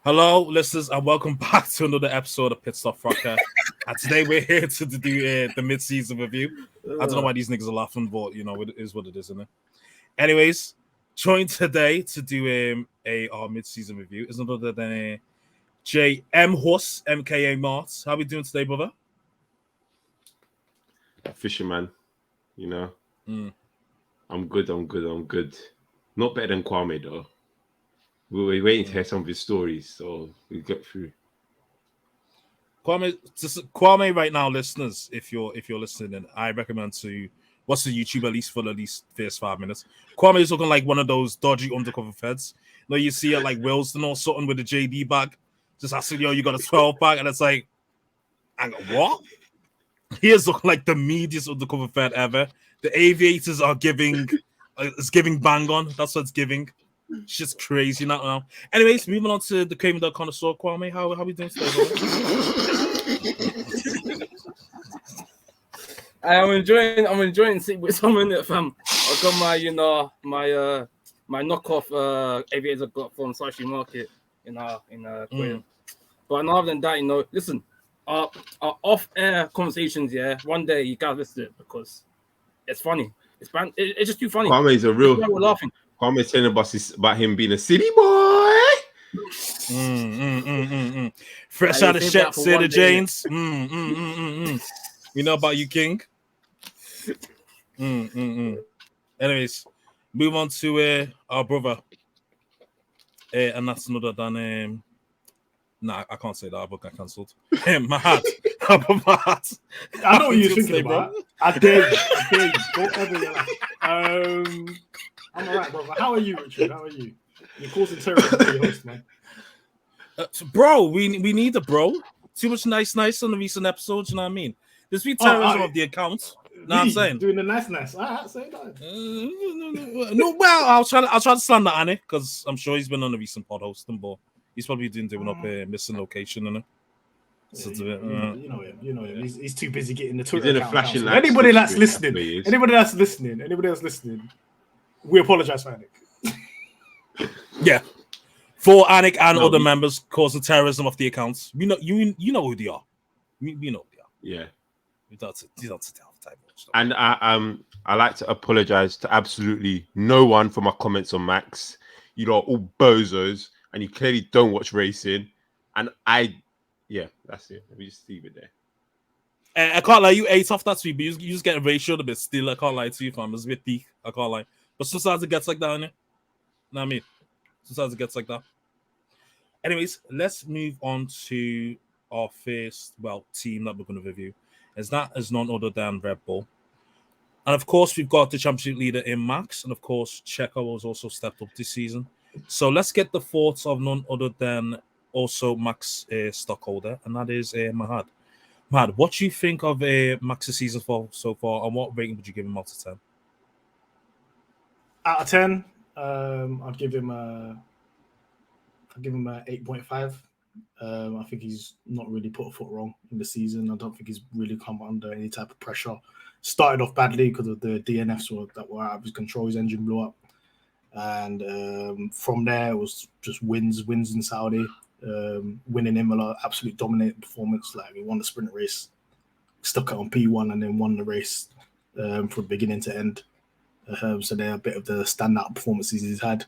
Hello, listeners, and welcome back to another episode of Pitstop Fracas. And today we're here to do the mid-season review. I don't know why these niggas are laughing, but you know it is what it is, isn't it? Anyways, joined today to do our mid-season review is none other than J.M. Huss, MKA Martz. How are we doing today, brother? Fisherman, you know. I'm good. Not better than Kwame though. We were waiting to hear some of his stories, so we get through. Kwame, right now, listeners, if you're listening, I recommend to watch the YouTube at least for the first 5 minutes. Kwame is looking like one of those dodgy undercover feds. You know, you see it like Wilson or something with a JD bag, just asking, yo, you got a 12 bag, and it's like, hang on, what? He is looking like the meatiest undercover fed ever. The aviators are giving, it's giving bang on. That's what it's giving. It's just crazy now. Anyways, moving on to the Kwame the Connoisseur. Kwame, how we doing today, I'm enjoying sitting with someone, fam. I got my knockoff aviators I got from Sashi Market in Korea. But other than that, listen, our off-air conversations, one day you gotta listen to it because it's funny. It's just too funny. Kwame's a real. We're laughing. Kwame's telling us about him being a city boy. Fresh out of shit, Sarah Janes. We know about you, King. Anyways, move on to our brother. And that's another than nah, I can't say that. Our book got cancelled. Mahad. Mahad. I know what you're thinking about. I dare you. Don't ever yell. I'm alright, brother. How are you, Richard? How are you? You're causing terrorism to your host, man. Bro, we need a bro. Too much nice on the recent episodes, you know what I mean? There's been terrorism of the accounts. Know what I'm saying? Doing the nice. Alright, say that. No, well, I'll try to slander Annie because I'm sure he's been on a recent pod hosting, but he's probably doing up a missing location, innit? You know him. He's too busy getting the Twitter He's in a account. flashing So lights. anybody that's listening, we apologize for Anik. Yeah. For Anik and other members causing terrorism of the accounts. You know who they are. We know who they are. Yeah. You don't tell the type of stuff. And I like to apologize to absolutely no one for my comments on Max. You lot are all bozos, and you clearly don't watch racing. And that's it. Let me just leave it there. I can't lie, you ate off that tweet, but you just get ratioed a bit still. I can't lie to you, fam. It's a bit thick. I can't lie. But sometimes it gets like that, innit? Know what I mean? Sometimes it gets like that. Anyways, let's move on to our first, team that we're going to review. That is none other than Red Bull. And of course, we've got the championship leader in Max. And of course, Checo has also stepped up this season. So let's get the thoughts of none other than also Max stockholder, and that is Mahad. Mahad, what do you think of Max's season so far, and what rating would you give him out of 10? Out of 10, I'd give him a 8.5. I think he's not really put a foot wrong in the season. I don't think he's really come under any type of pressure. Started off badly because of the DNFs that were out of his control. His engine blew up. And from there, it was just wins in Saudi. Winning Imola, absolute dominating performance. Like, he won the sprint race, stuck it on P1, and then won the race from beginning to end. So they're a bit of the standout performances he's had.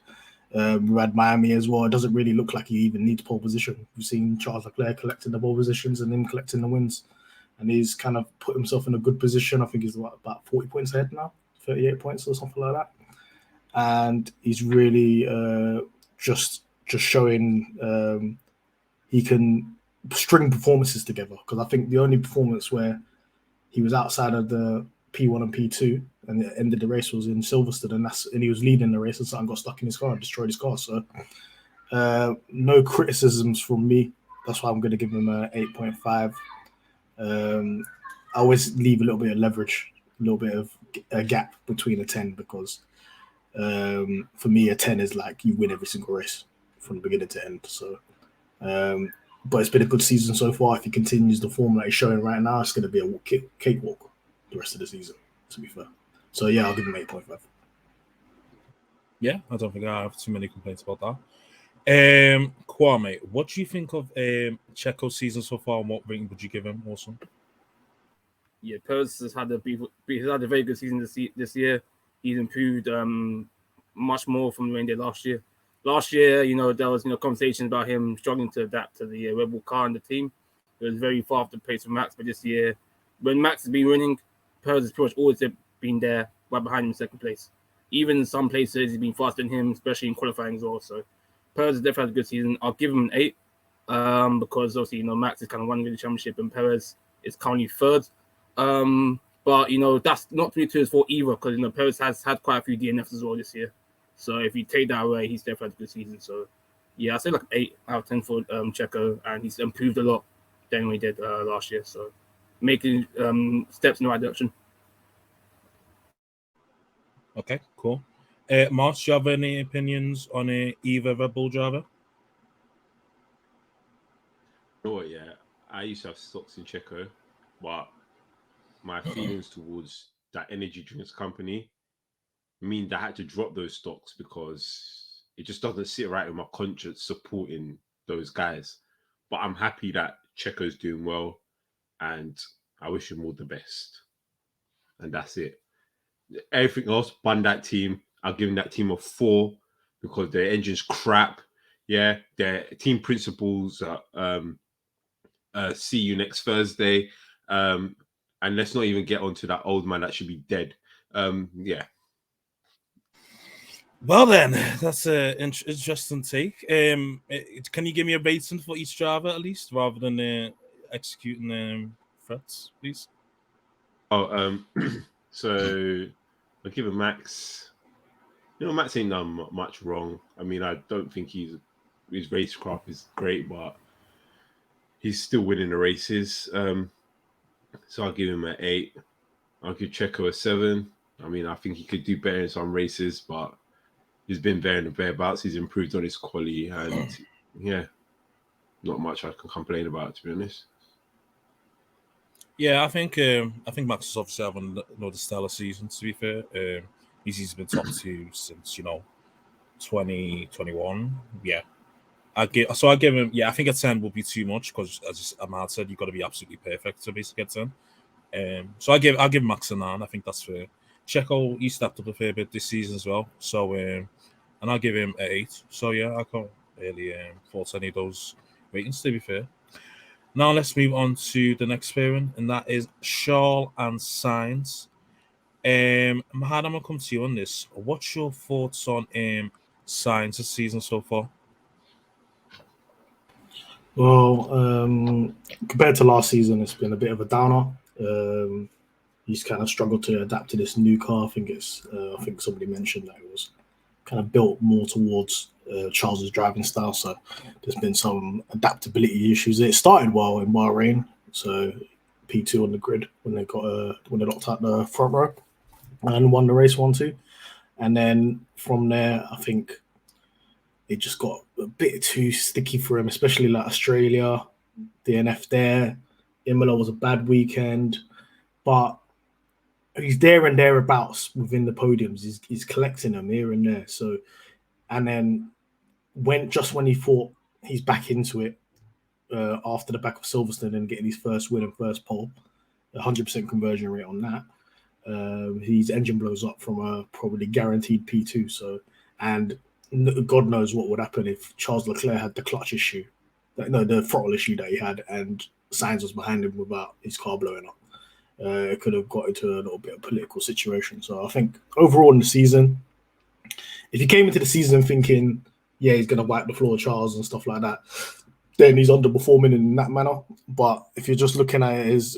We had Miami as well. It doesn't really look like he even needs pole position. We've seen Charles Leclerc collecting the pole positions and him collecting the wins. And he's kind of put himself in a good position. I think he's about 40 points ahead now, 38 points or something like that. And he's really just showing he can string performances together. Because I think the only performance where he was outside of the P1 and P2 and the end of the race was in Silverstone, and he was leading the race, and something got stuck in his car and destroyed his car. So no criticisms from me. That's why I'm going to give him a 8.5. I always leave a little bit of leverage, a little bit of a gap between a 10, because for me a 10 is like you win every single race from the beginning to end. So but it's been a good season so far. If he continues the form that he's showing right now, it's going to be a cakewalk the rest of the season, to be fair. So yeah, I'll give him 8.5. Yeah, I don't think I have too many complaints about that. Kwame, what do you think of Checo's season so far, and what rating would you give him? Also, Yeah, Perez has had a very good season this year. He's improved much more from when he did last year. Last year, there was conversations about him struggling to adapt to the Red Bull car and the team. It was very far off the pace of Max, but this year, when Max has been winning, Perez has pretty much always been there, right behind him in second place. Even in some places, he's been faster than him, especially in qualifying as well. So Perez has definitely had a good season. I'll give him an 8 because obviously, Max is kind of won the championship and Perez is currently third. But that's not to be to his fault either, because Perez has had quite a few DNFs as well this year. So if you take that away, he's definitely had a good season. So yeah, I say like 8 out of 10 for Checo, and he's improved a lot than we did last year. So making steps in the right direction. okay, cool. Martz, do you have any opinions on either Red Bull driver? Yeah, I used to have stocks in Checo, but my feelings towards that energy drinks company mean that I had to drop those stocks because it just doesn't sit right with my conscience supporting those guys. But I'm happy that Checo's doing well, and I wish him all the best. And that's it. Everything else, bun that team. I'll give that team a 4 because their engine's crap. Yeah, their team principals see you next Thursday. And let's not even get onto that old man that should be dead. Yeah. Well then, that's an interesting take. Can you give me a rating for each driver at least, rather than executing threats, please? So I'll give him Max. Max ain't done much wrong. I mean, I don't think his racecraft is great, but he's still winning the races. So I'll give him an 8. I'll give Checo a 7. I mean, I think he could do better in some races, but he's been there in the thereabouts. He's improved on his quality, and yeah, not much I can complain about, to be honest. Yeah, I think Max is obviously having another stellar season. To be fair, he's been top 2 since 2021. Yeah, I give him. Yeah, I think a 10 would be too much because, as Mahad said, you've got to be absolutely perfect to basically get 10. So I'll give Max a 9. I think that's fair. Checo, he stepped up a fair bit this season as well. So and I'll give him an 8. So yeah, I can't really fault any of those ratings, to be fair. Now let's move on to the next pairing, and that is Charles and Sainz. Mahad, I'm gonna come to you on this. What's your thoughts on Sainz this season so far? Well, compared to last season, it's been a bit of a downer. He's kind of struggled to adapt to this new car. I think somebody mentioned that it was kind of built more towards Charles's driving style. So there's been some adaptability issues. It started well in Bahrain, so P2 on the grid when they locked out the front row and won the race 1-2. And then from there, I think it just got a bit too sticky for him, especially like Australia, DNF there. Imola was a bad weekend, but he's there and thereabouts within the podiums. He's collecting them here and there. So, and then when he thought he's back into it after the back of Silverstone and getting his first win and first pole, 100% conversion rate on that. His engine blows up from a probably guaranteed P2. So, and God knows what would happen if Charles Leclerc had the clutch issue, the throttle issue that he had, and Sainz was behind him without his car blowing up. It could have got into a little bit of political situation. So I think overall in the season, if he came into the season thinking, yeah, he's going to wipe the floor of Charles and stuff like that, then he's underperforming in that manner. But if you're just looking at it as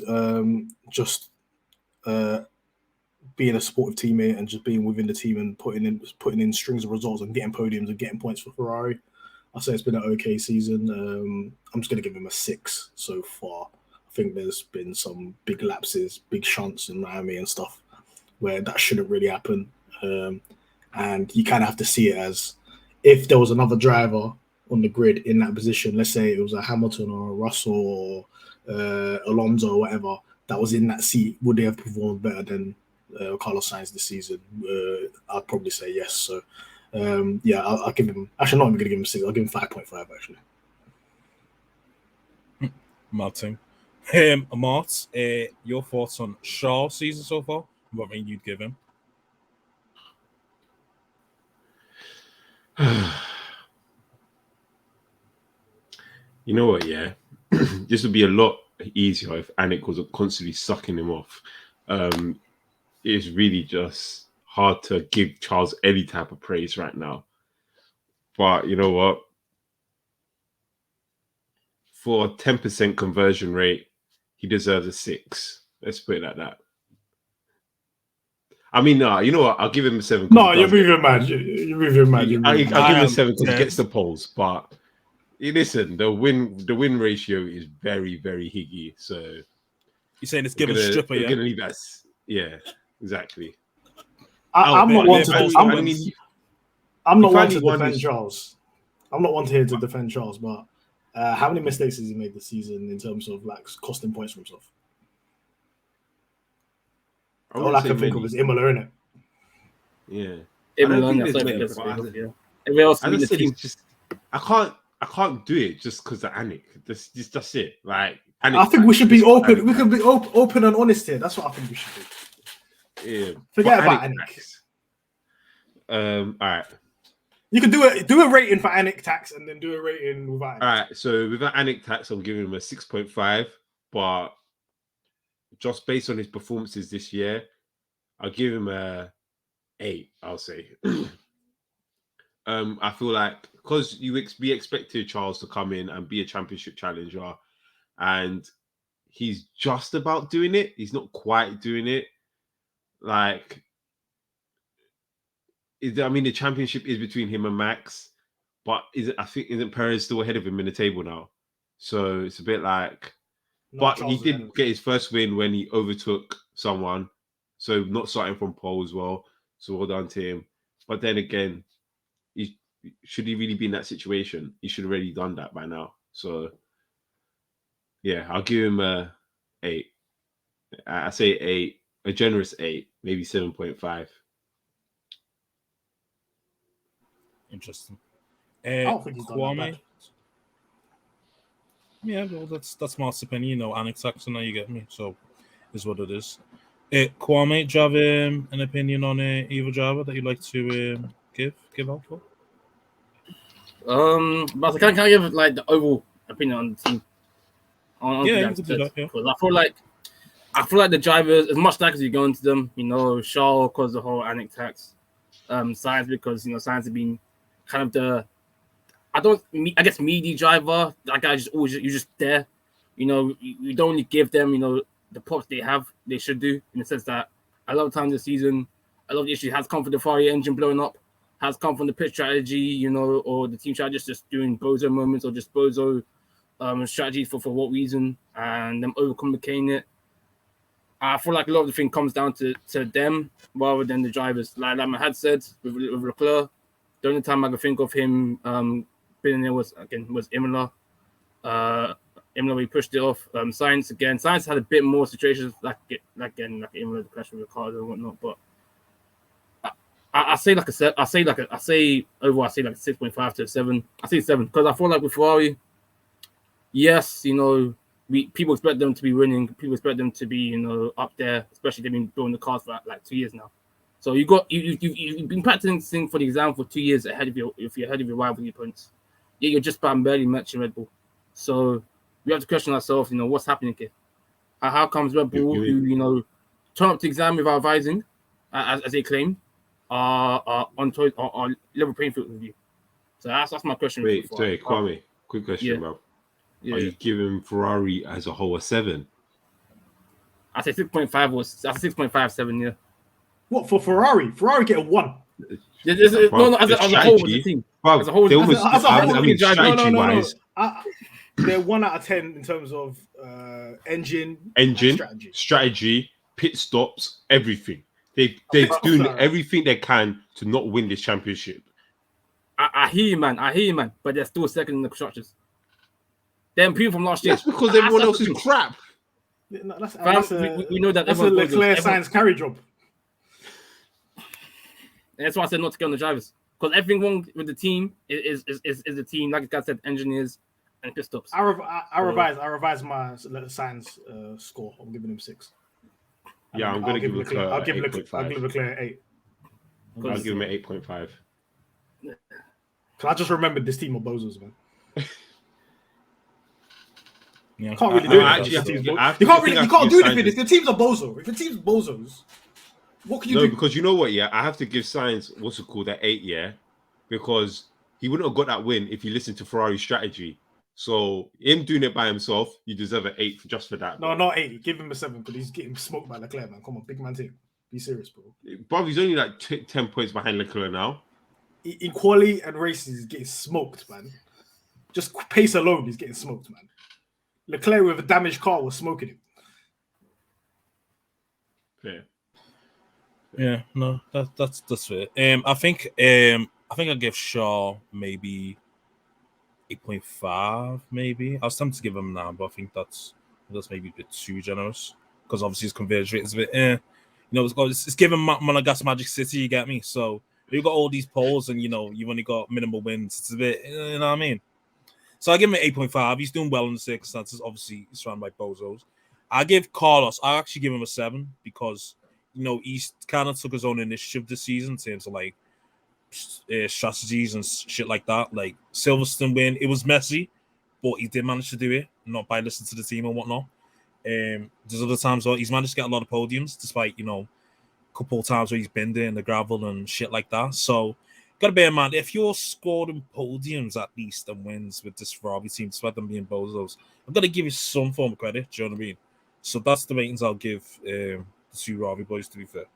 being a supportive teammate and just being within the team and putting in strings of results and getting podiums and getting points for Ferrari, I'd say it's been an okay season. I'm just going to give him a 6 so far. I think there's been some big lapses, big shunts in Miami and stuff where that shouldn't really happen. And you kind of have to see it as if there was another driver on the grid in that position, let's say it was a Hamilton or a Russell or Alonso or whatever that was in that seat, would they have performed better than Carlos Sainz this season? I'd probably say yes. So Yeah, I'll give him. Actually, I'm not even gonna give him 6. I'll give him 5.5. Actually, Martin. Martz, your thoughts on Shaw's season so far? What rating you'd give him? You know what? Yeah, this would be a lot easier if Anik wasn't constantly sucking him off. It's really just hard to give Charles any type of praise right now. But you know what? For a 10% conversion rate, he deserves a 6. Let's put it like that. I mean, no, you know what? I'll give him a 7. no, you're moving mad. You're moving mad. I'll give him a 7 because he yes. gets the polls. But listen, the win ratio is very, very higgy. So You're saying it's given stripper, we're yeah? gonna leave that. Yeah, exactly. I'm not one to. I'm not one to won defend this- Charles. I'm not one to here to defend Charles, but how many mistakes has he made this season in terms of like costing points for himself? All I can think of is Imola, innit? Yeah. Imola, think that's there's like many, that's but right, yeah. Everyone else As I in the said, team. it's just I can't do it just because of Anik. That's it. Like Anik, I think we should be just open. Anik We can tax. be open and honest here. That's what I think we should do. Yeah. Forget But about Anik. tax. All right. You can do a rating for Anik tax and then do a rating without. All right. So without Anik tax, I'm giving him a 6.5. But just based on his performances this year, I'll give him a 8. I'll say. I feel like because we expected Charles to come in and be a championship challenger, and he's just about doing it. He's not quite doing it. Like, the championship is between him and Max, but isn't Perez still ahead of him in the table now? So it's a bit like, but he did get his first win when he overtook someone, so not starting from pole as well. So well done to him. But then again, should he really be in that situation? He should have already done that by now. So yeah, I'll give him a 8. I say 8, a generous 8, maybe 7.5. Interesting. I don't think he's done that Kwame. bad. Yeah, well, that's my opinion. You know, Anik tax, now you get me. So, is what it is. Kwame, do you have an opinion on either driver that you'd like to give out for? But can I give like the overall opinion on the team? Yeah, you can do that. Yeah. Because I feel like the drivers, as much stack as you go into them, you know, Shaw because the whole Anik tax, Sainz because Sainz has been kind of I guess meaty driver. That guy you're just there. You know, you don't really give them, the props they should do, in the sense that a lot of times this season, a lot of the issue has come from the Ferrari engine blowing up, has come from the pit strategy, or the team strategy just doing bozo moments or just bozo strategies for what reason, and them overcomplicating it. I feel like a lot of the thing comes down to them rather than the drivers. Like Mahad said with Leclerc, the only time I could think of him being there was Imola. Imola, we pushed it off. Sainz had a bit more situations like Imola, the crash with Ricardo and whatnot. But I say like a 6.5 to a 7. I say 7 because I feel like with Ferrari, yes, people expect them to be winning. People expect them to be, up there. Especially they've been building the cars for like 2 years now. So you've been practicing for the exam for 2 years ahead of your rival opponents. Yeah, you're just barely matching Red Bull. So we have to question ourselves. What's happening here? How comes Red Bull, who turn up to exam without advising, as they claim, are on level playing field with you? So that's my question. Wait, sorry, Kwame. Quick question, bro. Yeah. Are you giving Ferrari as a whole a 7? I say 6.5 or 6.5, 7. Yeah. What for Ferrari? Ferrari get a 1. As a whole as a team. Bro, As a whole, they almost, as a whole, strategy-wise, They're 1 out of 10 in terms of engine, strategy, pit stops, everything. They're doing everything they can to not win this championship. I hear you, man. But they're still second in the constructors. They're improving from last year. That's because everyone else is crap. We know that that's a Leclerc Sainz carry job. And that's why I said not to get on the drivers. because everything wrong with the team is the team. Like I said, engineers and pit stops. I revised my science score. I'm giving him 6. Yeah, I'm gonna give Leclerc. I'll give 8.5. Leclerc 8. I'll give him an 8.5. Cause I just remembered this team of bozos, man. Yeah, Can't really do actually, it. you can't You can't do anything. If the team's a bozo, if the team's bozos, what can you do? No, because you know what? Yeah, I have to give Science what's it called, that 8. Yeah, because he wouldn't have got that win if he listened to Ferrari's strategy. So him doing it by himself, you deserve an 8 just for that. No, not 8. Give him a 7 because he's getting smoked by Leclerc, man. Come on, big man team. Be serious, bro. Bro, he's only like 10 points behind Leclerc now. In quali and races, he's getting smoked, man. Just pace alone, he's getting smoked, man. Leclerc with a damaged car was smoking him. Fair. Yeah, no, that's fair. I think I'll give Shaw maybe 8.5, maybe. I was tempted to give him 9, but I think that's maybe a bit too generous because obviously his conversion rate is a bit. You know, it's given Monegasque Magic City. You get me? So you got all these polls, and you know you've only got minimal wins. It's a bit, you know what I mean? So I give him an 8.5. He's doing well in the circumstances. Obviously, he's surrounded by bozos. I give Carlos. I actually give him a 7 because you know he's kind of took his own initiative this season in terms of like strategies and shit like that. Like Silverstone win, it was messy, but he did manage to do it, not by listening to the team and whatnot. There's other times where he's managed to get a lot of podiums, despite you know a couple of times where he's been there in the gravel and shit like that. So gotta bear in mind, if you're scoring podiums at least and wins with this Ferrari team, despite them being bozos, I'm gonna give you some form of credit. Do you know what I mean? So that's the ratings I'll give the two Ferrari boys. To be fair.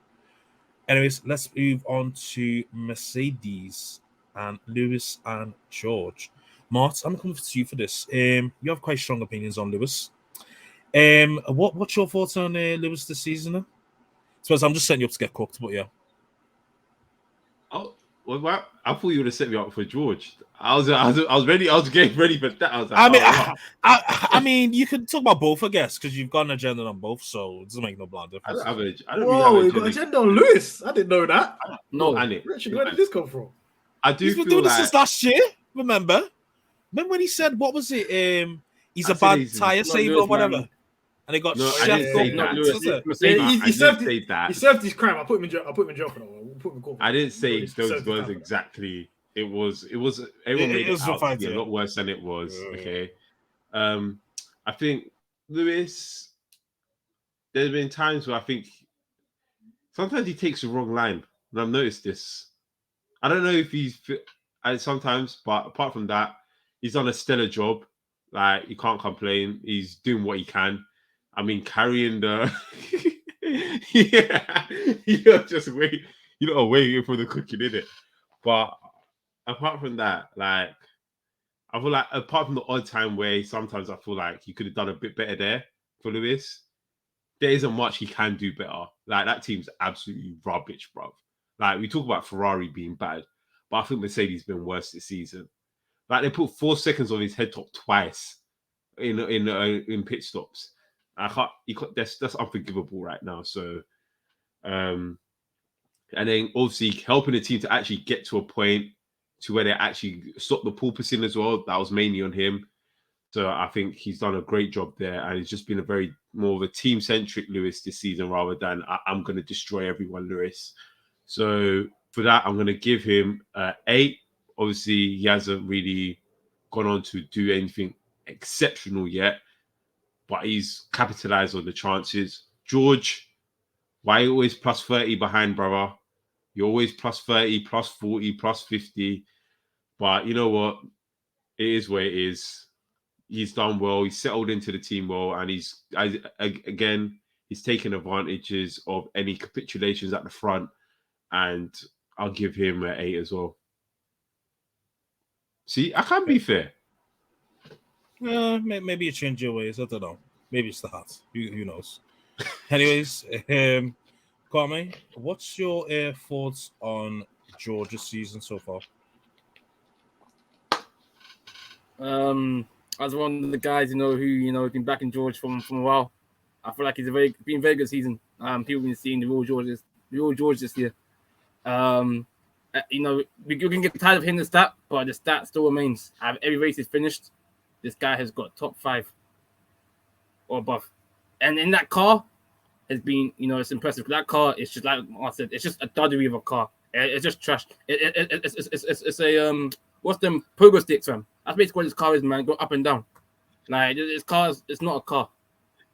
Anyways, let's move on to Mercedes and Lewis and George. Martz, I'm coming to you for this. You have quite strong opinions on Lewis. What's your thoughts on Lewis this season? I suppose I'm just setting you up to get cooked, but yeah. Oh, well, I thought you would have set me up for George. I was ready. I was getting ready for that. I was like, I mean, you could talk about both, I guess, because you've got an agenda on both, so it doesn't make no blind difference. I don't Whoa, really you got an agenda on Lewis. I didn't know that. No, Richard, where did this come from? I do He's been feel doing like this since last year. Remember when he said, what was it? He's a bad tire saver or whatever. Man. And he got No, I chefed didn't say up. that. Was it? He that. served his crime. I put him in jail. I put him in jail for that one. We'll put him in court. I didn't say He those served his words time. exactly. It was everyone made it was out to be yeah. a lot worse than it was. Okay. I think Lewis, there's been times where I think sometimes he takes the wrong line. And I've noticed this. I don't know if he's sometimes, but apart from that, he's done a stellar job. Like, you can't complain. He's doing what he can. I mean, carrying the yeah, you're just waiting. You're not waiting for the cooking, in it. But apart from that, like, I feel like apart from the odd time where sometimes I feel like he could have done a bit better there for Lewis, there isn't much he can do better. Like, that team's absolutely rubbish, bro. Like, we talk about Ferrari being bad, but I think Mercedes been worse this season. Like, they put 4 seconds on his head top twice in pit stops. That's unforgivable right now. So, and then obviously helping the team to actually get to a point to where they actually stop the porpoising as well. That was mainly on him. So I think he's done a great job there, and it's just been a very more of a team-centric Lewis this season rather than I'm going to destroy everyone, Lewis. So for that, I'm going to give him 8. Obviously, he hasn't really gone on to do anything exceptional yet, but he's capitalized on the chances. George, why you always plus 30 behind, brother? You're always plus 30, plus 40, plus 50. But you know what? It is where it is. He's done well. He's settled into the team well, and he's taken advantages of any capitulations at the front, and I'll give him an 8 as well. See, I can be fair. Maybe you change your ways. I don't know. Maybe it's the hat. Who knows? Anyways, Kwame, what's your thoughts on Georgia's season so far? As one of the guys, who's been backing George from a while, I feel like he's been a very good season. People have been seeing the real George this year. You know, we can get tired of hearing the stat, but the stat still remains. Every race is finished, this guy has got top 5 or above. And in that car, has been, you know, it's impressive. That car is just like I said, it's just a duddery of a car. It's just trash. It's a what's them pogo sticks, fam? That's basically what this car is, man. Go up and down. Like this car, it's not a car.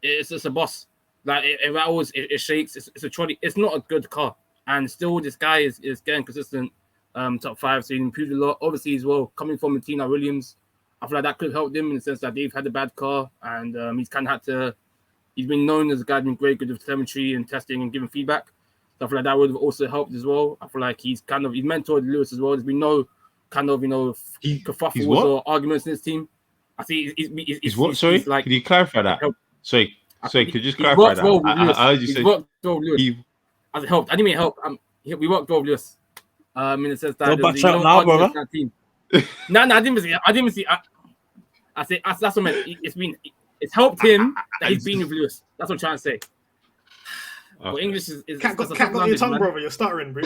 It's a boss. Like it rattles, it shakes. It's a trolley. It's not a good car. And still, this guy is getting consistent top 5. So he improved a lot. Obviously, as well, coming from Tina Williams, I feel like that could have helped him in the sense that they've had a bad car, and he's kind of had to. He's been known as a guy who's been great good with telemetry and testing and giving feedback. So I feel like that would have also helped as well. I feel like he's mentored Lewis as well. There's been no kind of, you know, kerfuffles or arguments in his team. I see he's what? Sorry, like, could you clarify that? Sorry, could you just clarify that? Well I heard you say worked well with Lewis. As it helped. I didn't mean help. We worked well with Lewis. In the sense that don't back out now, brother. No, I didn't see. I say that's what I meant. It's helped him that he's been with Lewis. That's what I'm trying to say. Okay. Well, English is Cat got your tongue, brother. You're stuttering, bro.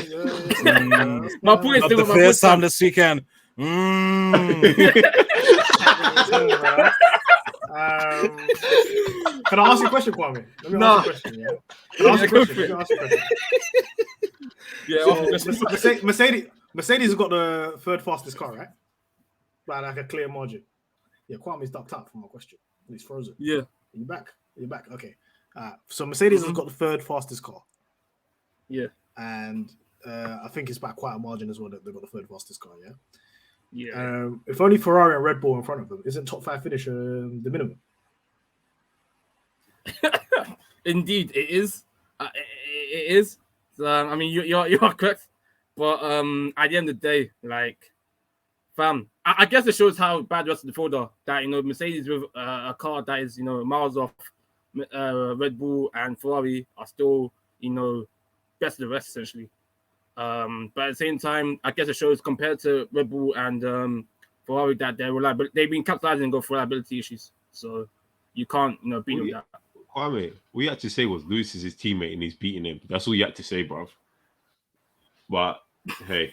My point is not the first time this weekend. Can I ask you a question, Kwame? Let me ask you a question. Yeah. Can I ask you a question? Mercedes has got the third fastest car, right? By like a clear margin. Yeah, Kwame's ducked out from my question. He's frozen. Yeah. Are you back? You're back. Okay. So Mercedes has got the third fastest car. Yeah. And I think it's by quite a margin as well that they've got the third fastest car, yeah? Yeah. If only Ferrari and Red Bull in front of them, isn't top 5 finish the minimum? Indeed, it is. It is. I mean, you are correct. But at the end of the day, like, fam, I guess it shows how bad the rest of the field are. That, you know, Mercedes with a car that is, you know, miles off Red Bull and Ferrari are still, you know, best of the rest essentially. But at the same time, I guess it shows compared to Red Bull and Ferrari that they've been capitalizing on reliability issues. So you can't, you know, beat them with that. Kwame, all you had to say was Lewis is his teammate and he's beating him. That's all you had to say, bro. But hey.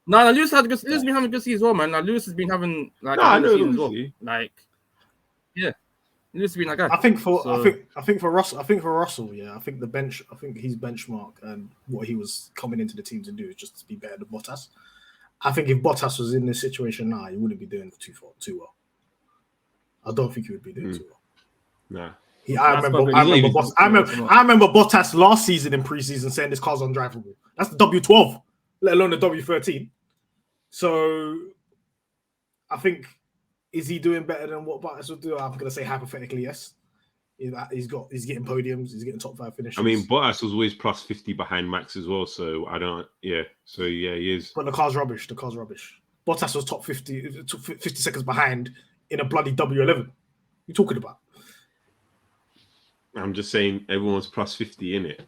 No, Lewis been having a good season as well, man. Like, Lewis has been having like a good season as well. Like, yeah, Lewis has been like that. I think for Russell, yeah, I think his benchmark and what he was coming into the team to do is just to be better than Bottas. I think if Bottas was in this situation now, he wouldn't be doing too well. I don't think he would be doing too well. Nah. I remember Bottas last season in preseason saying this car's undrivable. That's the W12, let alone the W13. So I think, is he doing better than what Bottas would do? I'm gonna say hypothetically yes. He's getting podiums, he's getting top 5 finishes. I mean, Bottas was always plus 50 behind Max as well, so I don't. Yeah, so yeah, he is. But the car's rubbish. Bottas was top 50 seconds behind in a bloody W11. What are you talking about? I'm just saying everyone's plus 50 in it.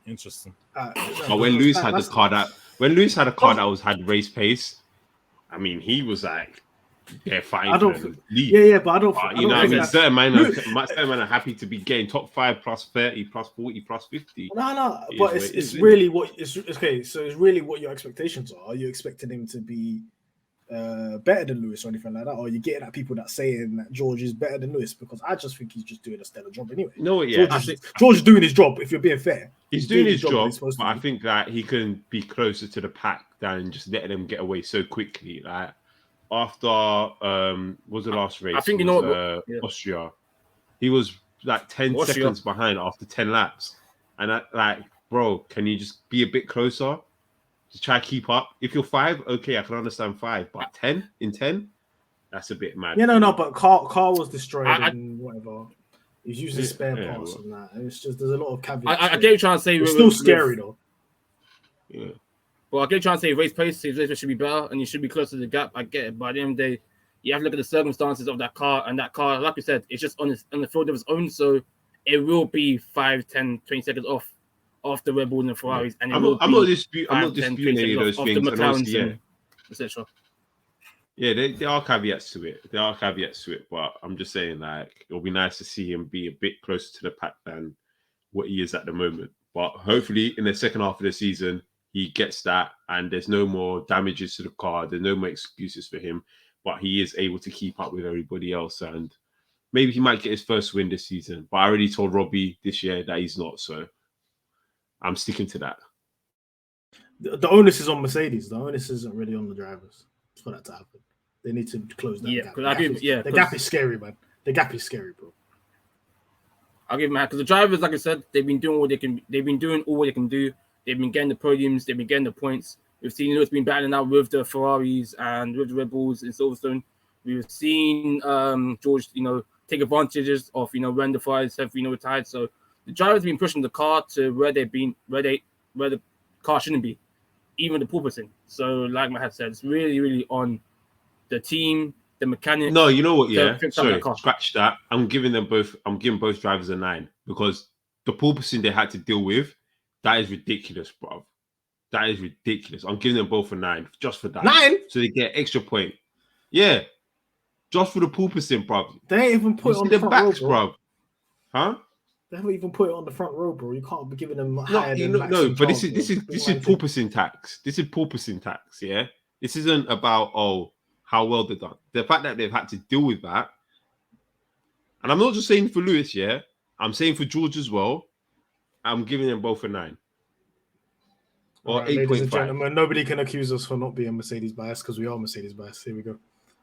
Interesting. But when Lewis had a car that had race pace, I mean, he was like, fighting. But I don't. Certain men are happy to be getting top 5 plus 30 plus 40 plus 50. No, but it's really what it's okay. So it's really what your expectations are. Are you expecting him to be better than Lewis or anything like that, or are you getting at people that saying that George is better than Lewis? Because I just think he's just doing a stellar job anyway. No, yeah, George is doing his job. If you're being fair, he's doing his job. But I think that he can be closer to the pack than just letting them get away so quickly. Like after was the last race? I think Austria. He was like 10 seconds behind after 10 laps, and bro, can you just be a bit closer? To try to keep up. If you're 5, okay, I can understand 5, but 10 in 10, that's a bit mad. Yeah, no, but car was destroyed and whatever. He's using spare parts and that. And it's just there's a lot of caveats. I get you trying to say it's still scary though. Yeah. Well, I get you trying to say race pace, race should be better, and you should be closer to the gap. I get it, but at the end of the day, you have to look at the circumstances of that car, and that car, like you said, it's just on the field of its own, so it will be 5, 10, 20 seconds off the Red Bull and the Ferraris, and I'm not disputing any of those things. Etc. Yeah, there are caveats to it. But I'm just saying, like, it'll be nice to see him be a bit closer to the pack than what he is at the moment. But hopefully, in the second half of the season, he gets that, and there's no more damages to the car. There's no more excuses for him, but he is able to keep up with everybody else, and maybe he might get his first win this season. But I already told Robbie this year that he's not, so I'm sticking to that. The onus is on Mercedes. The onus isn't really on the drivers for that to happen. They need to close that gap. The gap is scary, man. The gap is scary, bro. I'll give Mahad, because the drivers, like I said, they've been doing what they can. They've been doing all they can do. They've been getting the podiums. They've been getting the points. We've seen Lewis been battling out with the Ferraris and with the Red Bulls in Silverstone. We've seen George, take advantages of when the Ferraris have retired. So the drivers have been pushing the car to where they've been, where the car shouldn't be, even the porpoising. So like Mahad said, it's really, really on the team, the mechanics. No, you know what? Yeah, sorry, scratch that. I'm giving both drivers a 9 because the porpoising they had to deal with, that is ridiculous, bro. That is ridiculous. I'm giving them both a 9 just for that. 9? So they get extra point. Yeah, just for the porpoising, bro. They ain't even put it on the front backs, row, bro. Huh? They haven't even put it on the front row, bro. You can't be giving them but this is porpoising tax. This is porpoising tax. Yeah, this isn't about how well they've done. The fact that they've had to deal with that, and I'm not just saying for Lewis, yeah, I'm saying for George as well. I'm giving them both a 9 or 8.5. Ladies and gentlemen, nobody can accuse us for not being Mercedes biased because we are Mercedes biased. Here we go.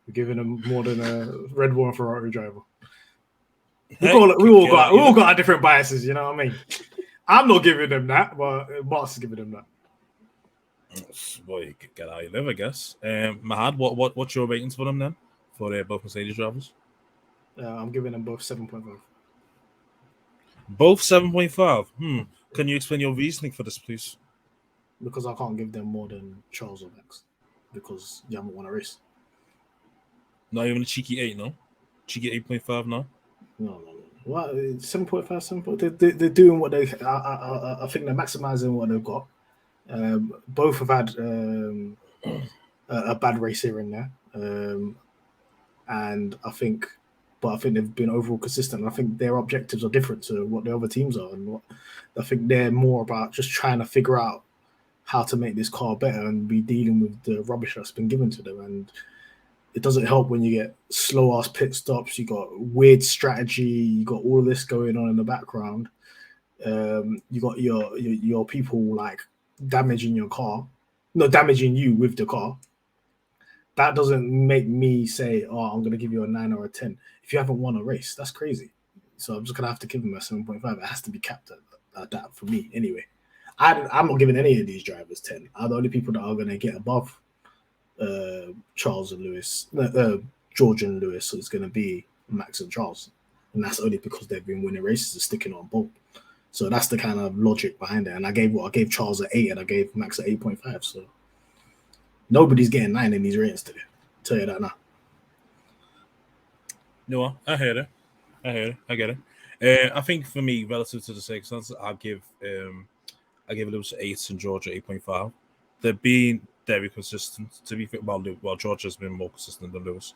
We're giving them more than a Red Bull and Ferrari driver. We all got our different biases. You know what I mean? I'm not giving them that, but Martz is giving them that. Well, you could get how you live, I guess. Mahad, what's your ratings for them then? For both Mercedes drivers? I'm giving them both 7.5. Both 7.5. Can you explain your reasoning for this, please? Because I can't give them more than Charles or Max. Because you haven't won a race. Not even a cheeky 8, no? Cheeky 8.5, no? No. What? 7.5, 7.5? They're doing what they... I think they're maximizing what they've got. Both have had a bad race here and there, and I think they've been overall consistent. I think their objectives are different to what the other teams are, and I think they're more about just trying to figure out how to make this car better and be dealing with the rubbish that's been given to them. And it doesn't help when you get slow ass pit stops. You got weird strategy. You got all of this going on in the background. You got your people like damaging your car, damaging you with the car. That doesn't make me say, I'm going to give you a 9 or a 10 if you haven't won a race. That's crazy. So I'm just going to have to give them a 7.5. It has to be capped at that for me anyway. I'm not giving any of these drivers 10. Are the only people that are going to get above Charles and Lewis, George and Lewis, so it's going to be Max and Charles, and that's only because they've been winning races and sticking on both. So that's the kind of logic behind it. And I gave Charles an 8 and I gave Max an 8.5. So nobody's getting 9 in these ratings today. I'll tell you that now. No, I hear it. I get it. I think for me, relative to the circumstances, I'll give Lewis 8 and George 8.5. They've been very consistent. To be fair, well, George has been more consistent than Lewis.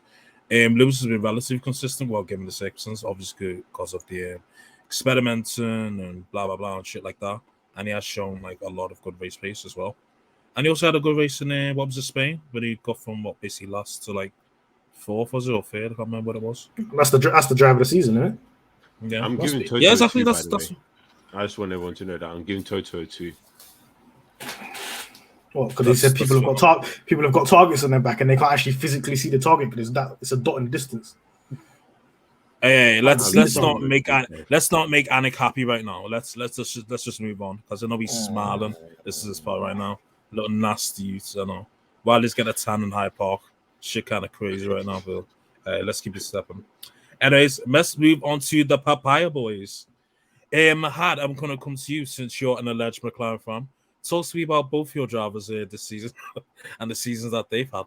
Lewis has been relatively consistent while given the circumstances, obviously because of the experimenting and blah blah blah and shit like that. And he has shown like a lot of good race pace as well. And he also had a good race in Spain, where he got from basically last to like 4th, was it, or 3rd? I can't remember what it was. That's the drive of the season, isn't it? Yeah, I'm giving Toto. Yeah, exactly. That's. I just want everyone to know that I'm giving Toto 2. Well, because they said people have got targets on their back and they can't actually physically see the target because it's a dot in the distance. Hey, let's not make Anik happy right now. Let's just move on because I know he's smiling. This is his part right now. Little nasty youths, I know. While he's getting a tan in Hyde Park, shit kind of crazy right now, Bill. Let's keep it stepping. Anyways, let's move on to the Papaya Boys. Mahad, I'm gonna come to you since you're an alleged McLaren fan. Talk to me about both your drivers this season and the seasons that they've had.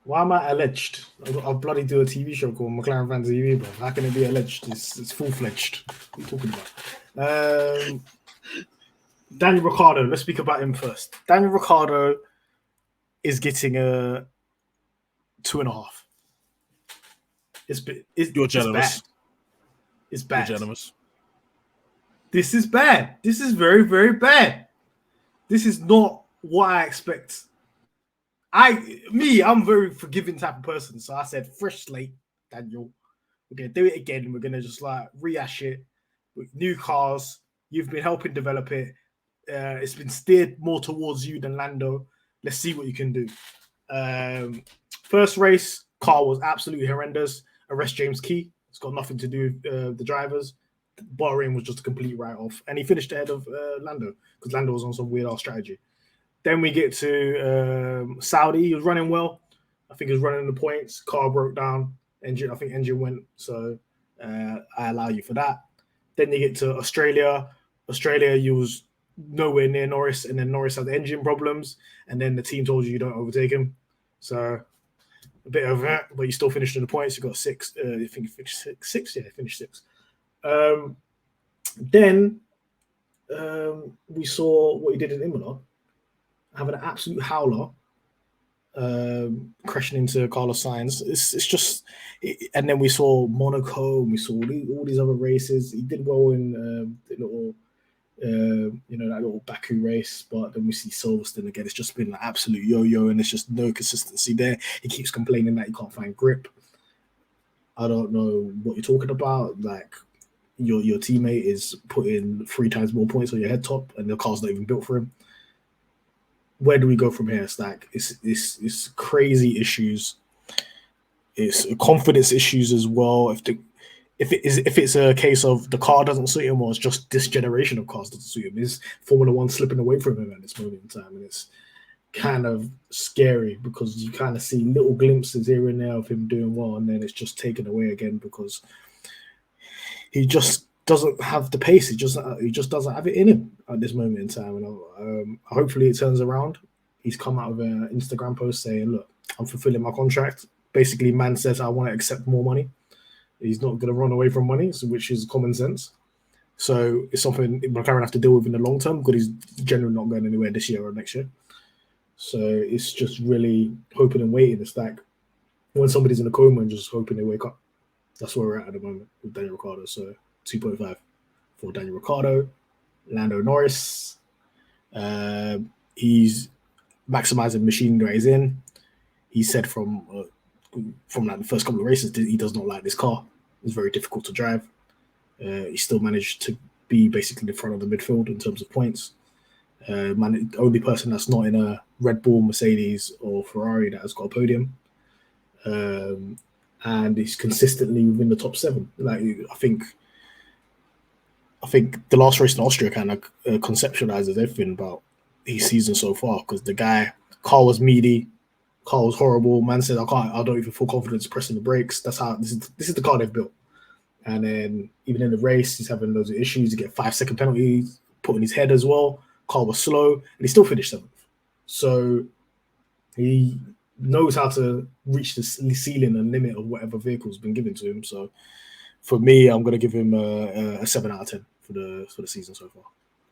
Why am I alleged? I'll bloody do a TV show called McLaren Fans TV, bro. How can it be alleged? It's full-fledged. What are you talking about? Daniel Ricciardo. Let's speak about him first. Daniel Ricciardo is getting a 2.5. You're generous. It's bad. You're generous. This is bad. This is very, very bad. This is not what I expect. I'm very forgiving type of person. So I said, fresh slate, Daniel. We're going to do it again. We're going to just like rehash it with new cars. You've been helping develop it. It's been steered more towards you than Lando. Let's see what you can do. First race, car was absolutely horrendous. Arrest James Key. It's got nothing to do with the drivers. Bahrain was just a complete write-off. And he finished ahead of Lando because Lando was on some weird-ass strategy. Then we get to Saudi. He was running well. I think he was running the points. Car broke down. Engine went. So I allow you for that. Then you get to Australia. Australia, you was nowhere near Norris. And then Norris had engine problems. And then the team told you don't overtake him. So a bit of that. But you still finished in the points. You got 6. I think you finished 6. Yeah, finished 6. Then we saw what he did in Imola. Having an absolute howler, crashing into Carlos Sainz. It's just, and then we saw Monaco, and we saw all these other races. He did well in the little, that little Baku race, but then we see Silverstone again. It's just been an absolute yo-yo, and there's just no consistency there. He keeps complaining that he can't find grip. I don't know what you're talking about. Like your teammate is putting 3 times more points on your head top, and the car's not even built for him. Where do we go from here? It's like it's crazy issues. It's confidence issues as well. If it's a case of the car doesn't suit him, or it's just this generation of cars doesn't suit him, is Formula One slipping away from him at this moment in time, and it's kind of scary because you kind of see little glimpses here and there of him doing well, and then it's just taken away again because he just doesn't have the pace. He just doesn't have it in him at this moment in time. And hopefully it turns around. He's come out with an Instagram post saying, "Look, I'm fulfilling my contract." Basically, man says, "I want to accept more money." He's not going to run away from money, which is common sense. So it's something McLaren have to deal with in the long term because he's generally not going anywhere this year or next year. So it's just really hoping and waiting. It's like when somebody's in a coma and just hoping they wake up. That's where we're at the moment with Daniel Ricciardo. So 2.5 for Daniel Ricciardo. Lando Norris. He's maximizing the machine that he's in. He said from like the first couple of races he does not like this car. It's very difficult to drive. He still managed to be basically the front of the midfield in terms of points. The only person that's not in a Red Bull, Mercedes, or Ferrari that has got a podium. And he's consistently within the top 7. Like I think the last race in Austria kind of conceptualizes everything about his season so far because the car was meaty, car was horrible. Man said, I don't even feel confidence pressing the brakes. That's how this is the car they've built. And then even in the race, he's having loads of issues. He get 5-second penalties, put in his head as well. Car was slow, and he still finished 7th. So he knows how to reach the ceiling and limit of whatever vehicle's been given to him. So for me, I'm going to give him a 7 out of 10 for the season so far.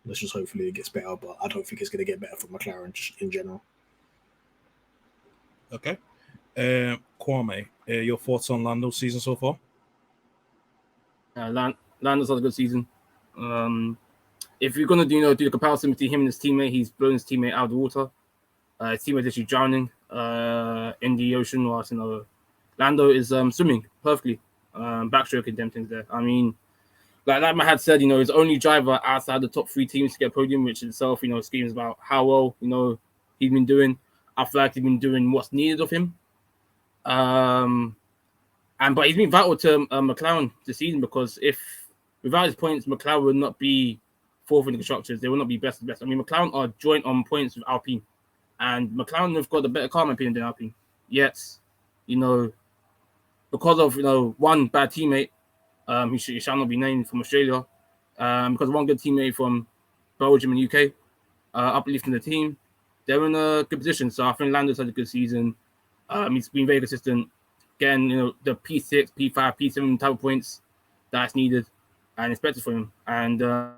Let's just hopefully it gets better, but I don't think it's going to get better for McLaren just in general. Okay. Kwame, your thoughts on Lando's season so far? Lando's had a good season. If you're going to do the comparison between him and his teammate, he's blown his teammate out of the water. His teammate is actually drowning in the ocean, whilst Lando is swimming perfectly, backstroking them things there. I mean, like Mahad said, his only driver outside the top 3 teams to get a podium, which itself, screams about how well, he's been doing. I feel like he's been doing what's needed of him. But he's been vital to McLaren this season because if without his points, McLaren would not be 4th in the constructors. They will not be best of best. I mean, McLaren are joint on points with Alpine, and McLaren have got a better car, in my opinion, than Alpine. Yet, because of one bad teammate, he shall not be named from Australia, because one good teammate from Belgium and UK, uplifting the team, they're in a good position. So I think Lando's had a good season. He's been very consistent, getting the P6, P5, P7 type of points that's needed and expected from him. And I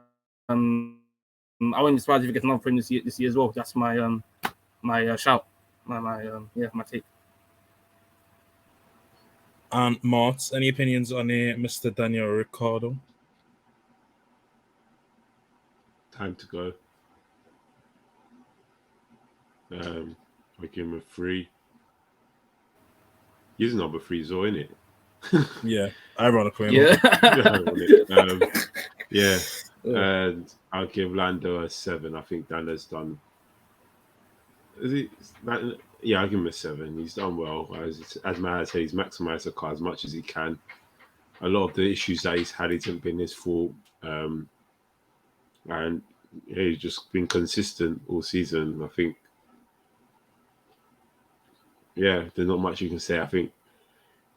wouldn't be surprised if he gets another point this year as well. That's my shout, my take. And Martz, any opinions on Mr. Daniel Ricciardo? time to go. I give him a 3. He's number 3 as well, isn't it? Yeah, ironically. Yeah. And I'll give Lando a 7. I think Lando's done. Yeah, I'll give him a 7. He's done well. As Mahad said, he's maximized the car as much as he can. A lot of the issues that he's had hasn't been his fault. And he's just been consistent all season. I think, there's not much you can say. I think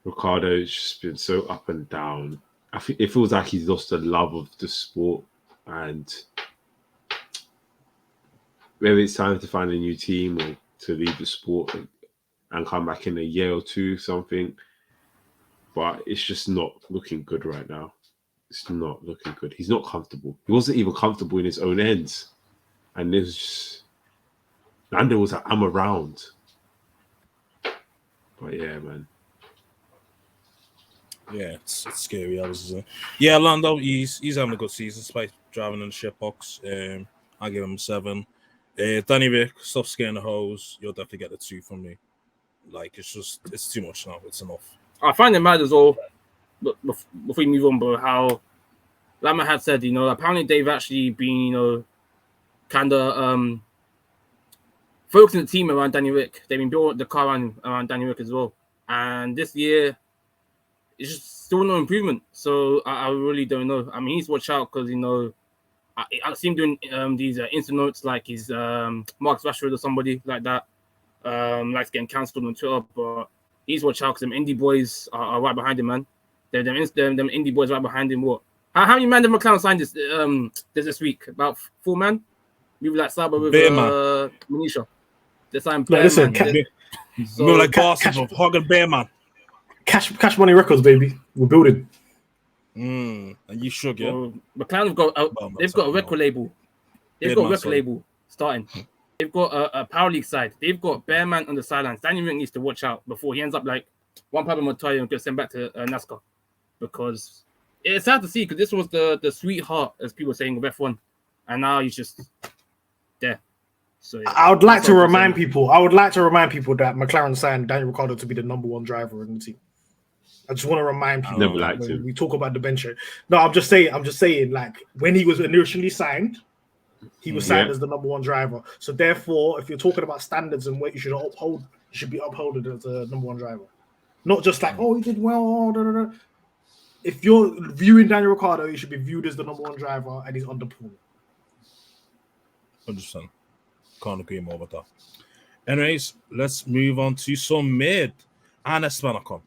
Ricciardo's just been so up and down. I think it feels like he's lost the love of the sport, and maybe it's time to find a new team or to leave the sport and come back in a year or two, something. But it's just not looking good right now. It's not looking good. He's not comfortable. He wasn't even comfortable in his own ends. And it was just... Lando was like, I'm around. But yeah, man. Yeah, it's scary. Yeah, Lando, he's having a good season despite driving in the shit box. I give him a 7. Danny Rick, stop scaring the hose. You'll definitely get a 2 from me. Like, it's too much now. It's enough. I find it mad as well, before we move on, bro, how Lama had said, apparently they've actually been, kind of focusing the team around Danny Rick. They've been building the car around Danny Rick as well. And this year, it's just still no improvement. So I really don't know. I mean, he needs to watch out because, I see him doing these Insta notes like he's Mark Rashford or somebody like that. Likes getting cancelled on Twitter, but he needs to watch out because them indie boys are right behind him, man. Them indie boys right behind him. What? How many man did McLaren sign this week? About 4 man? Maybe like Saba with Manisha. They signed Bear listen, Man. We're like bosses of Hogan Bear Man. Cash Money Records, baby. We're building. And you shook, yeah? So McLaren have got they've got a record label. They've got a record label starting. They've got a Power League side. They've got Bearman on the sidelines. Danny Rick needs to watch out before he ends up like one problem with tire and gets sent back to NASCAR. Because it's sad to see because this was the sweetheart, as people were saying, of F1. And now he's just there. So I would like to remind people that McLaren signed Daniel Ricciardo to be the number 1 driver in the team. I just want to remind people never liked him. We talk about the bench. No, I'm just saying, like when he was initially signed, he was signed as the number 1 driver. So therefore, if you're talking about standards and what you should uphold, you should be upheld as a number 1 driver. Not just like, he did well. Da, da, da. If you're viewing Daniel Ricciardo, he should be viewed as the number 1 driver, and he's underperforming. 100%. Can't agree more with that. Anyways, let's move on to some mid and Espanacon.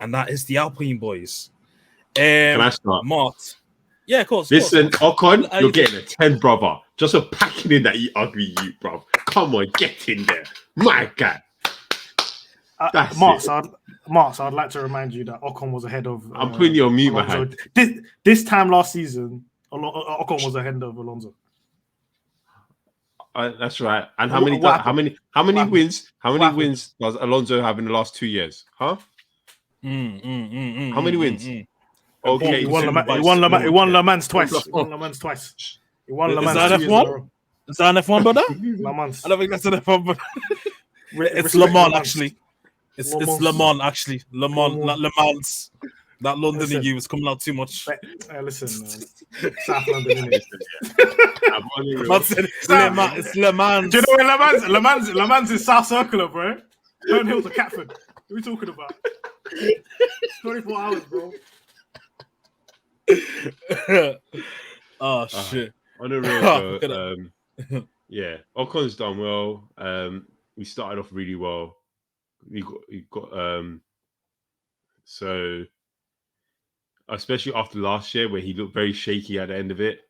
And that is the Alpine boys. Can I start? Martz. Yeah, of course. Listen, Ocon, you're getting a 10, brother. Just for packing in that ugly you, bro. Come on, get in there. My God. Martz, I'd like to remind you that Ocon was ahead of... I'm putting you on mute, Mahad. This time last season, Ocon was ahead of Alonso. That's right. And how many wins does Alonso have in the last 2 years? Huh? How many wins? Okay, he won Le Mans twice. He won Le Mans twice. He won Le Mans. Is that F1? Is that an F1, brother? Le Mans. I don't think that's an F1, brother. It's Le Mans, actually. It's Le Mans, actually. Le Mans, not Le Mans. That London in you is coming out too much. Listen, South London. It's Le Mans. Do you know where Le Mans is South Circular, bro? Herne Hill to Catford. What are we talking about? 24 hours, bro. Shit. On the real though, yeah, Ocon's done well. We started off really well. He got so especially after last year where he looked very shaky at the end of it.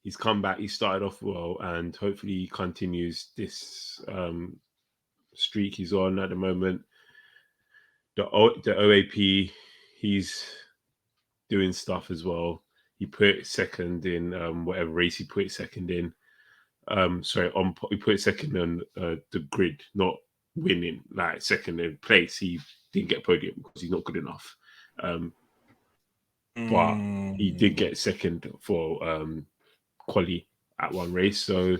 He's come back, he started off well, and hopefully he continues this streak he's on at the moment. The OAP, he's doing stuff as well. He put second in whatever race he put second in. He put second on the grid, not winning, like second in place. He didn't get podium because he's not good enough. But he did get second for quali at one race. So I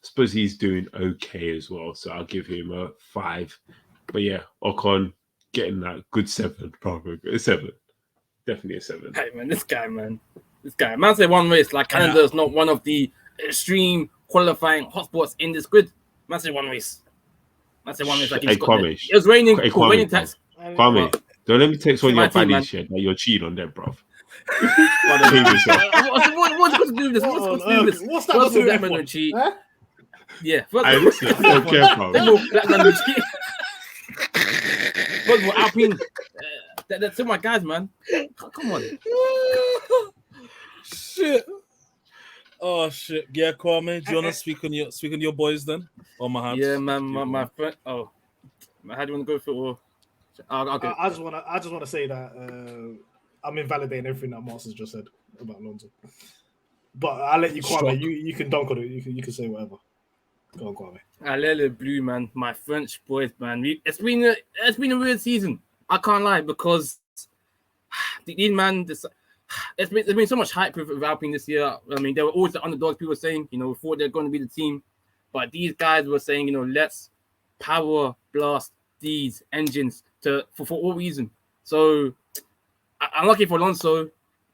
suppose he's doing okay as well. So I'll give him a 5. But yeah, Ocon getting that good 7, probably a 7. Definitely a 7. Hey man, this guy. Man say one race, like Canada is not one of the extreme qualifying hotspots in this grid. Man say one race. Like Hey, Kwame. It was raining. Hey, Cool, raining tax. Kwame, don't let me text on my your team, man. baddies shit that you're cheating on them, bruv. What's got to do with this? What's that got to do with black man F1? don't cheat? Huh? Yeah. I listen, I don't care, bro. Black man don't cheat. First of all, Alpine. That's still my guys, man. Come on. Shit. Oh shit. Yeah, Kwame, do you wanna speak on your boys then? Or Mahad? Yeah, man. My friend. Oh, how do you want to go for it? Okay. I just want to say that I'm invalidating everything that Martz has just said about Alonso. But I'll let you, Kwame. You can dunk on it. You can say whatever. Go on, Kwame. Allez Blue, man. My French boys, man. It's been a weird season. I can't lie because these man. There's been so much hype with Alpine this year. I mean, they were always the underdogs. People were saying, thought they're going to be the team, but these guys were saying, let's power blast these engines for all reason. So I'm lucky for Alonso.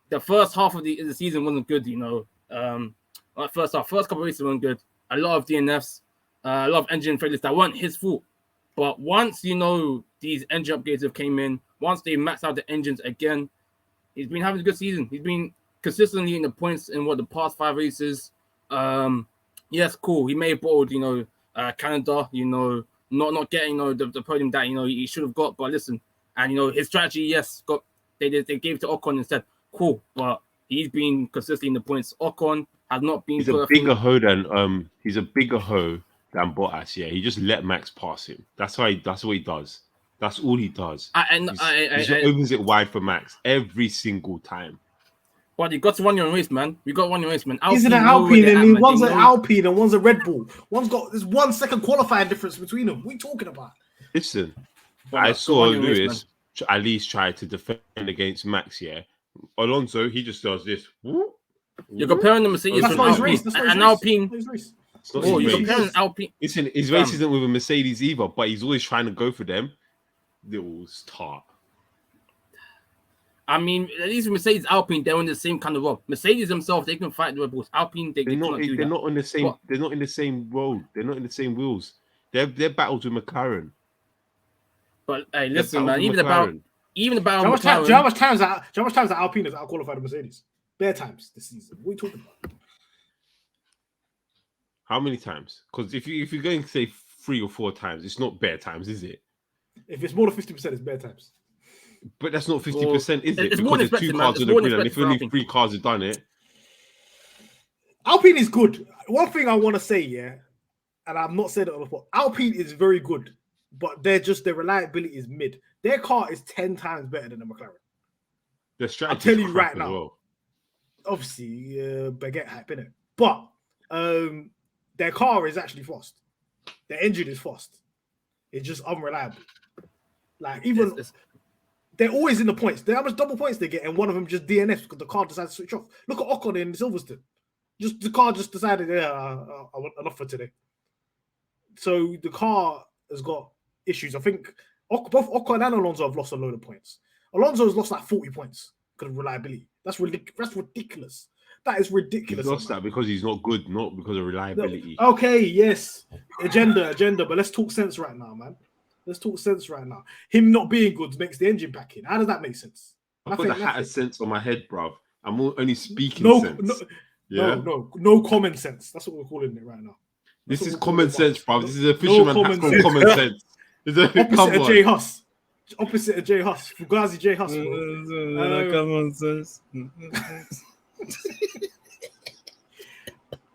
The first half of the season wasn't good, first couple of races weren't good. A lot of DNFs, a lot of engine failures that weren't his fault. But once these engine upgrades have came in, once they maxed out the engines again, he's been having a good season. He's been consistently in the points in the past 5 races. Yes, cool. He may have bottled, Canada, not getting the podium that he should have got. But listen, and his strategy, yes, they gave it to Ocon instead. Cool, but he's been consistently in the points. Ocon has not been. He's a bigger hoe than Bottas. Yeah, he just let Max pass him. That's what he does. That's all he does. He just opens it wide for Max every single time. But you got to run your own race, man. You got to run your race, man. He's in an Alpine, and one's an Alpine and one's a Red Bull. There's 1 second qualifying difference between them. What are you talking about? Listen, I saw Lewis at least try to defend against Max. Yeah, Alonso, he just does this. You're comparing the Mercedes to an Alpine. You're comparing Alpine. Listen, his race isn't with a Mercedes either, but he's always trying to go for them. Little start. I mean, at least Mercedes, Alpine, they're on the same kind of road. Mercedes themselves, they can fight the Red Bulls. Alpine, they're not on the same. What? They're not in the same road. They're not in the same wheels. They're battles with McLaren. But hey, listen, man. Even about how much times that Alpine has outqualified the Mercedes? Bare times this season. What are you talking about? How many times? Because if you're going to say 3 or 4 times, it's not bare times, is it? If it's more than 50%, it's bare times. But that's not 50%, is it? It's because the 2 cars are the winner. If only 3 cars have done it. Alpine is good. One thing I want to say, yeah, and I've not said it before, Alpine is very good, but their reliability is mid. Their car is 10 times better than the McLaren. Their strategy. I'll tell you right now. Well. Obviously, baguette hype, innit? But their car is actually fast. Their engine is fast. It's just unreliable. Like, even they're always in the points. How much double points they get, and one of them just DNFs because the car decides to switch off. Look at Ocon in Silverstone. The car just decided, I want enough for today. So the car has got issues. I think both Ocon and Alonso have lost a load of points. Alonso has lost like 40 points because of reliability. That's ridiculous. That is ridiculous. He lost that because he's not good, not because of reliability. No. Okay, yes. Agenda. But let's talk sense right now, man. Let's talk sense right now. Him not being good makes the engine back in. How does that make sense? I put the hat of sense on my head, bruv. I'm only speaking sense. No common sense. That's what we're calling it right now. This is common sense, bruv. This is a fisherman hat from common sense. Opposite of J Huss. Opposite of J Huss. Fugazi J Huss. Common sense.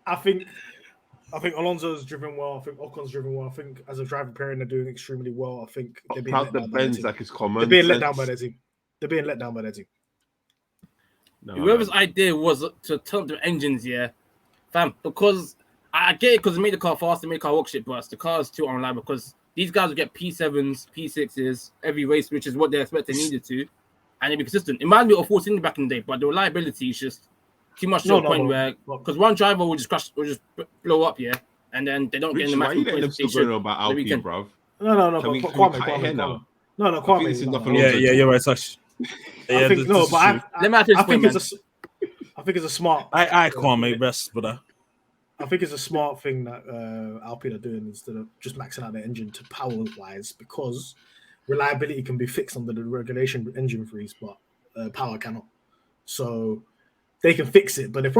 I think Alonso's driven well. I think Ocon's driven well. I think as a driving pairing, they're doing extremely well. I think they're being let down by their team. Like it's common. They're being let down by their team. They're being let down by their team. No, whoever's idea was to turn the engines, yeah, fam, because I get it because they made the car fast, they made the car work shit, but the car is too unreliable because these guys will get P7s, P6s every race, which is what they expect they needed to, and they'll be consistent. It might be a 14 back in the day, but the reliability is just too much to No, a no, point no. where because one driver will just crash, will just blow up, yeah, and then they don't get in the Rich, why are you maximum letting them points they still should going on about on the Alpine, weekend. bruv? No, Can we but cut it here Kwame. now? No, I think Kwame. this is enough No. Alonso Yeah, you're right, Sash. I think no, but Let me ask you I this point, think man. I think it's a smart. I can't make rest, but I think it's a smart thing that Alpine are doing instead of just maxing out their engine to power wise, because reliability can be fixed under the regulation engine freeze, but power cannot. So they can fix it, but they're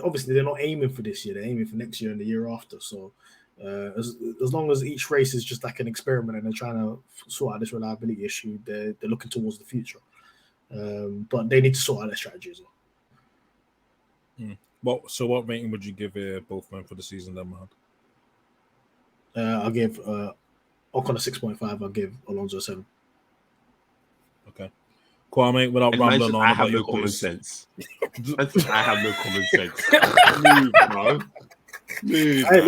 obviously they're not aiming for this year. They're aiming for next year and the year after. So as long as each race is just like an experiment and they're trying to sort out this reliability issue, they're looking towards the future. But they need to sort out their strategy as well. So what rating would you give both men for the season then, Mahad? I'll give Ocon a 6.5. I'll give Alonso a 7. Okay. Kwame, without And man rambling says, on I about have no your common boys. sense. Man says, I have no common sense. Move, bro. Move, Hey,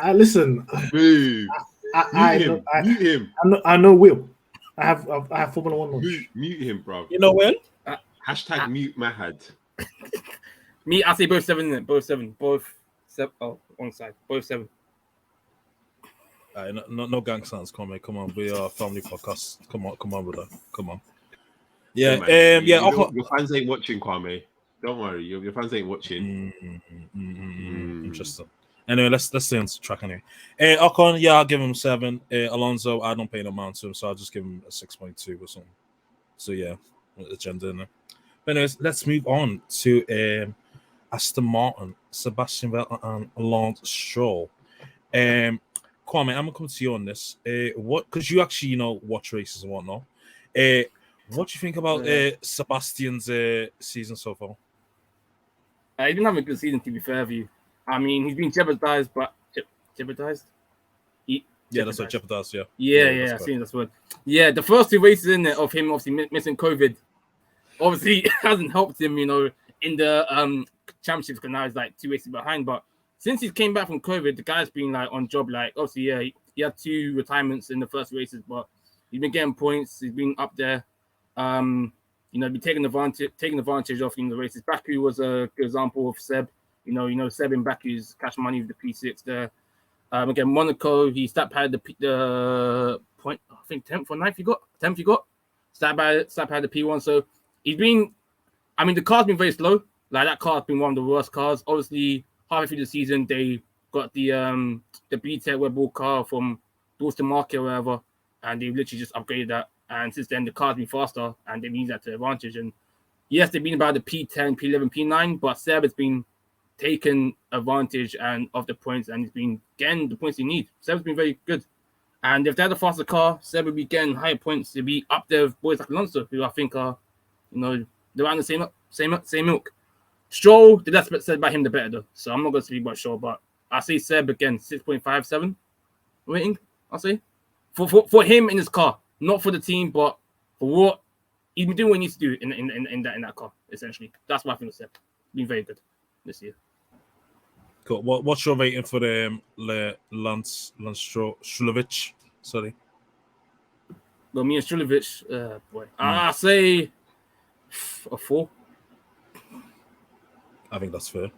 man. listen. Move. Mute him. I know Will. I have Formula One knowledge. Mute him, bro. You know when? Hashtag mute Mahad. Me, I say both 7, isn't it? Both 7. Both 7. Oh, one side. Both 7. No gang sounds, Kwame. Come on, we are a family podcast. Come on, brother. Come on. Yeah, man. Ocon. Your fans ain't watching, Kwame. Don't worry, your fans ain't watching. Interesting. Anyway, let's stay on track anyway. Ocon, yeah, I'll give him 7. Alonso, I don't pay no mind to him, so I'll just give him a 6.2 or something. So yeah, agenda in there. But anyways, let's move on to Aston Martin, Sebastian Vettel, and Lance Stroll. Kwame, I'm gonna come to you on this. Because you actually watch races and whatnot. What do you think about Sebastian's season so far? He's been having a good season, to be fair with you. I mean, he's been jeopardized, but jeopardized. Yeah, that's what jeopardized. Yeah. Yeah, I've seen this word. Yeah, the first 2 races in there of him obviously missing COVID, obviously it hasn't helped him, in the championships, because now he's like 2 races behind. But since he came back from COVID, the guy's been like on job. Like obviously, yeah, he had 2 retirements in the first races, but he's been getting points. He's been up there. Be taking advantage of the races. Baku was a good example of Seb. Seb in Baku's cash money with the P6 there. Again, Monaco, he stat padded the point. I think 10th or 9th. 10th. You got stat padded the P1. So he's been. I mean, the car's been very slow. Like that car's been one of the worst cars. Obviously, halfway through the season, they got the BTEC Red Bull car from Boston Market or whatever, and they literally just upgraded that. And since then, the car's been faster, and they've used that to advantage. And yes, they've been about the P10, P11, P9, but Seb has been taking advantage and of the points, and he's been getting the points he needs. Seb's been very good. And if they had a faster car, Seb would be getting higher points. He'd be up there with boys like Alonso, who I think are, they're around the same milk. Stroll, the less said about him, the better, though. So I'm not going to speak about Stroll, but I say Seb again, 6.57 rating, I'll say. For him in his car. Not for the team, but for what he's been doing what he needs to do in that car, essentially. That's what I think of Seb. Been very good this year. Cool. What's your rating for Lance Strulovic? Sorry. Well, me and Strulovic, I say a 4. I think that's fair.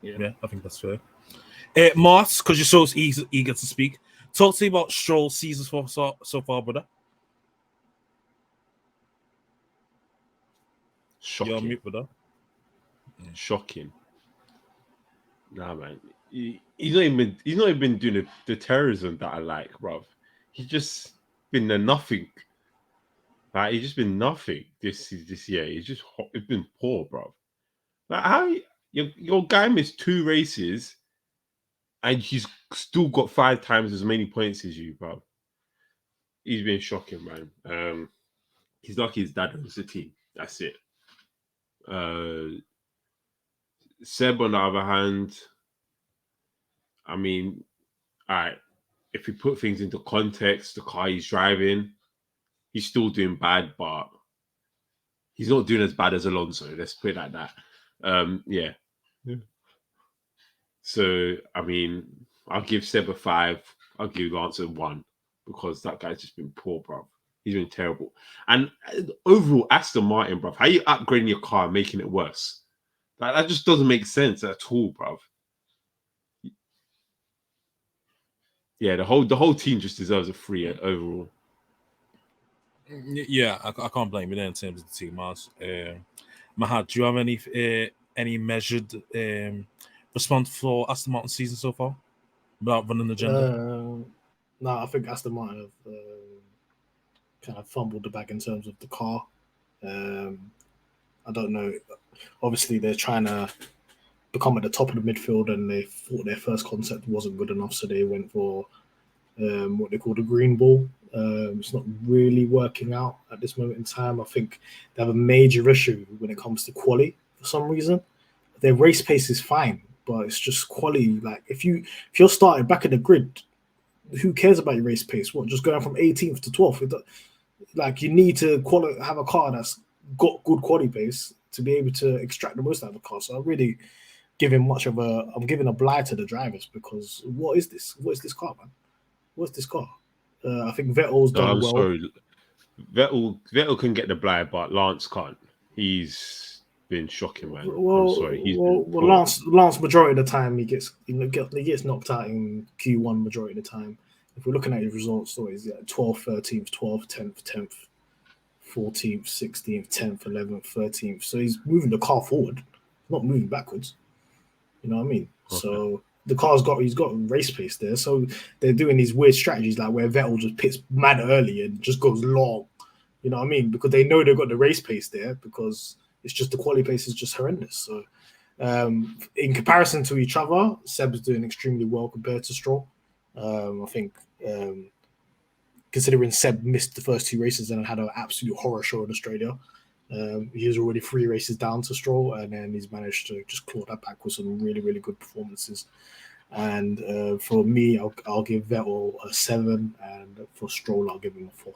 Yeah, I think that's fair. Martz, because you're so eager to speak, talk to me about Stroll's seasons so far, brother. Shocking. You're on mute, brother. Shocking. Nah, man. He's not even been doing the terrorism that I like, bruv. He's just been a nothing. Like he's just been nothing this year. It's been poor, bruv. Like how your guy missed 2 races and he's still got 5 times as many points as you, bruv. He's been shocking, man. He's lucky his dad owns the team. That's it. Seb, on the other hand, I mean, all right, if we put things into context, the car he's driving, he's still doing bad, but he's not doing as bad as Alonso. Let's put it like that. Yeah. So, I mean, I'll give Seb a 5. I'll give Lance a 1 because that guy's just been poor, bro. He's been terrible. And overall, Aston Martin, bro, how you upgrading your car and making it worse? Like, that just doesn't make sense at all, bruv. Yeah, the whole team just deserves a 3 overall. Yeah, I can't blame you there in terms of the team, Mars. Mahad, do you have any measured response for Aston Martin season so far without running the agenda? No, I think Aston Martin have kind of fumbled the bag in terms of the car. I don't know. Obviously, they're trying to become at the top of the midfield, and they thought their first concept wasn't good enough, so they went for what they call the green ball. It's not really working out at this moment in time. I think they have a major issue when it comes to quality for some reason. Their race pace is fine, but it's just quality. Like if you're starting back in the grid, who cares about your race pace? What, just going from 18th to 12th? Like you need to have a car that's got good quality pace to be able to extract the most out of the car. So I'm really giving I'm giving a blight to the drivers, because what is this? What is this car, man? What's this car? I think Vettel's done well. Sorry. Vettel can get the blind, but Lance can't. He's been shocking, man. I'm sorry. Lance majority of the time he gets knocked out in Q1 majority of the time. If we're looking at his results, so he's 12th, 13th, 12th, 10th, 10th, 14th, 16th, 10th, 11th, 13th. So he's moving the car forward, not moving backwards. You know what I mean? Okay. So the car's he's got race pace there. So they're doing these weird strategies like where Vettel just pits mad early and just goes long. You know what I mean? Because they know they've got the race pace there, because it's just the quality pace is just horrendous. So in comparison to each other, Seb's doing extremely well compared to Stroll. I think considering Seb missed the first 2 races and had an absolute horror show in Australia, he was already 3 races down to Stroll, and then he's managed to just claw that back with some really, really good performances. And for me, I'll give Vettel a 7, and for Stroll, I'll give him a 4.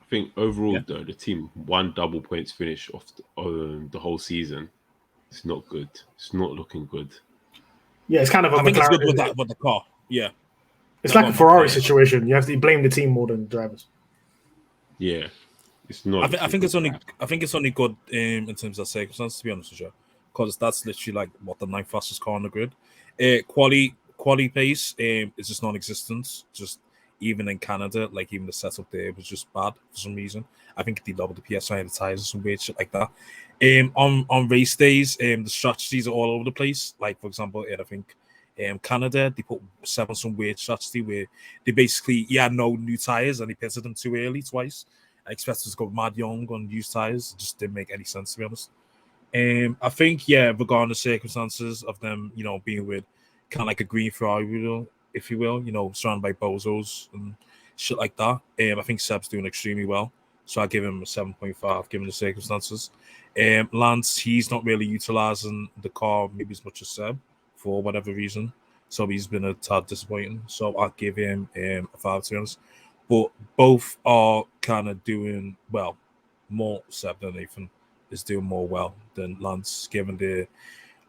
I think overall, though, the team 1 double points finish off the whole season. It's not good. It's not looking good. Yeah, it's kind of. I think it's good with the car. Yeah, it's like a Ferrari situation. You have to blame the team more than the drivers. Yeah, it's not. I think it's only good in terms of circumstances, to be honest with you, because that's literally like what the 9th fastest car on the grid. Quality pace is just non-existent. Just even in Canada, like even the setup there was just bad for some reason. I think they doubled the PSI of the tires or some weird shit like that. On race days, the strategies are all over the place. Like for example, I think Canada, they put some weird strategy where they basically had no new tires and they pitted them too early twice. I expected to go mad young on used tires. It just didn't make any sense, to be honest. I think, regarding the circumstances of them, being with kind of like a green Ferrari, if you will, surrounded by bozos and shit like that. I think Seb's doing extremely well. So I give him a 7.5, given the circumstances. Lance, he's not really utilizing the car maybe as much as Seb for whatever reason. So he's been a tad disappointing. So I'll give him a 5, to be honest. But both are kind of doing well. More Seb than Nathan is doing more well than Lance, given the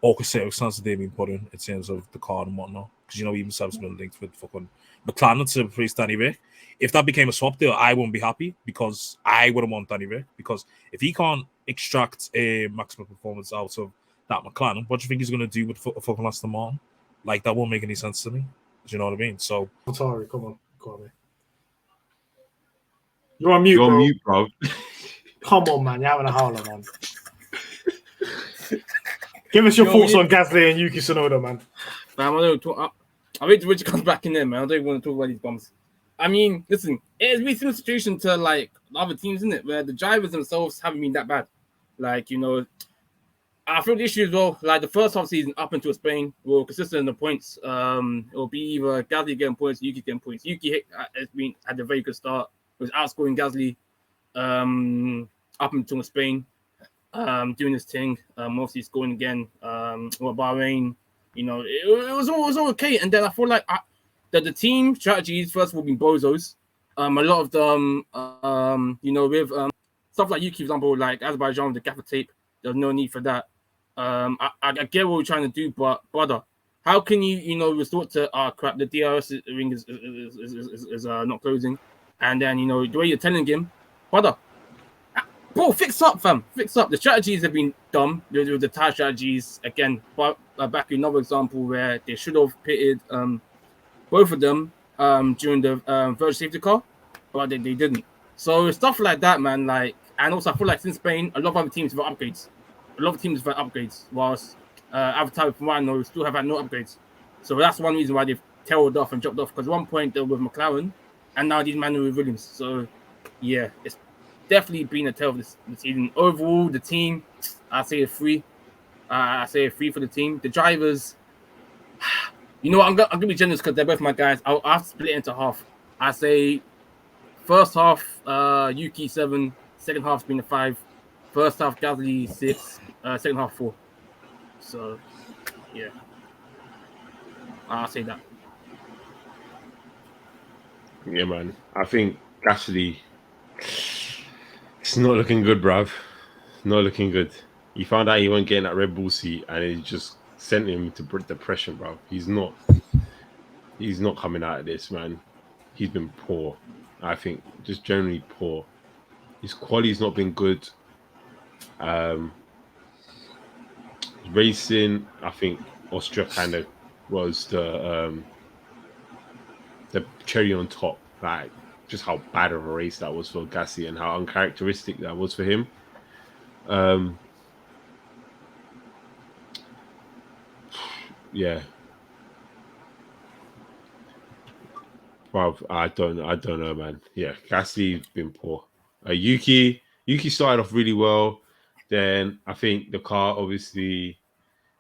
awkward circumstances they've been put in terms of the car and whatnot. Because, even Seb's been linked with fucking McLaren to replace Danny Rick. If that became a swap deal, I wouldn't be happy, because I wouldn't want Danny Rick. Because if he can't extract a maximum performance out of that McLaren, what do you think he's going to do with fucking Aston Martin? Like, that won't make any sense to me. Do you know what I mean? So, Tauri, come on, Kwame. You're on mute, bro. Come on, man. You're having a howler, man. Give us your thoughts on Gasly and Yuki Tsunoda, man. I wait till Richard comes back in there, man. I don't even want to talk about these bums. I mean, listen, it's been a similar situation to like other teams, isn't it? Where the drivers themselves haven't been that bad. Like, I feel the issue as well. Like the first half season up until Spain, we're consistent in the points. It'll be either Gasly getting points, Yuki getting points. Yuki had a very good start. It was outscoring Gasly up until Spain, doing his thing. Mostly scoring again. Bahrain, it was all okay. And then I feel like that the team strategies, first of all, been bozos. A lot of them, with stuff like Yuki, for example, like Azerbaijan with the gaffer tape, there's no need for that. I get what we're trying to do, but brother, how can you, resort to crap? The DRS ring is not closing, and then the way you're telling him, brother, bro, fix up, fam, fix up. The strategies have been dumb with the tire strategies again. But back in another example where they should have pitted both of them during the virtual safety car, but they didn't. So stuff like that, man. Like, and also I feel like in Spain, a lot of other teams have upgrades. Whilst Avatar, from what I know, still have had no upgrades. So that's one reason why they've tailed off and dropped off. Because at one point they were with McLaren, and now these men are with Williams. So yeah, it's definitely been a tale of this season. Overall, the team, I say a 3. I say a 3 for the team. The drivers, you know what? I'm gonna be generous because they're both my guys. I'll have to split it into half. I say first half Yuki 7, second half's been a 5. First half Gasly 6, second half 4. So yeah, I'll say that. Yeah, man. I think Gasly, it's not looking good, bruv. Not looking good. He found out he wasn't getting that Red Bull seat, and it just sent him to depression, bruv. He's not coming out of this, man. He's been poor. I think just generally poor. His quality's not been good. Racing, I think Austria kind of was the cherry on top, like just how bad of a race that was for Gasly and how uncharacteristic that was for him. Yeah. Well, I don't know, man. Yeah, Gasly's been poor. Yuki started off really well. Then I think the car obviously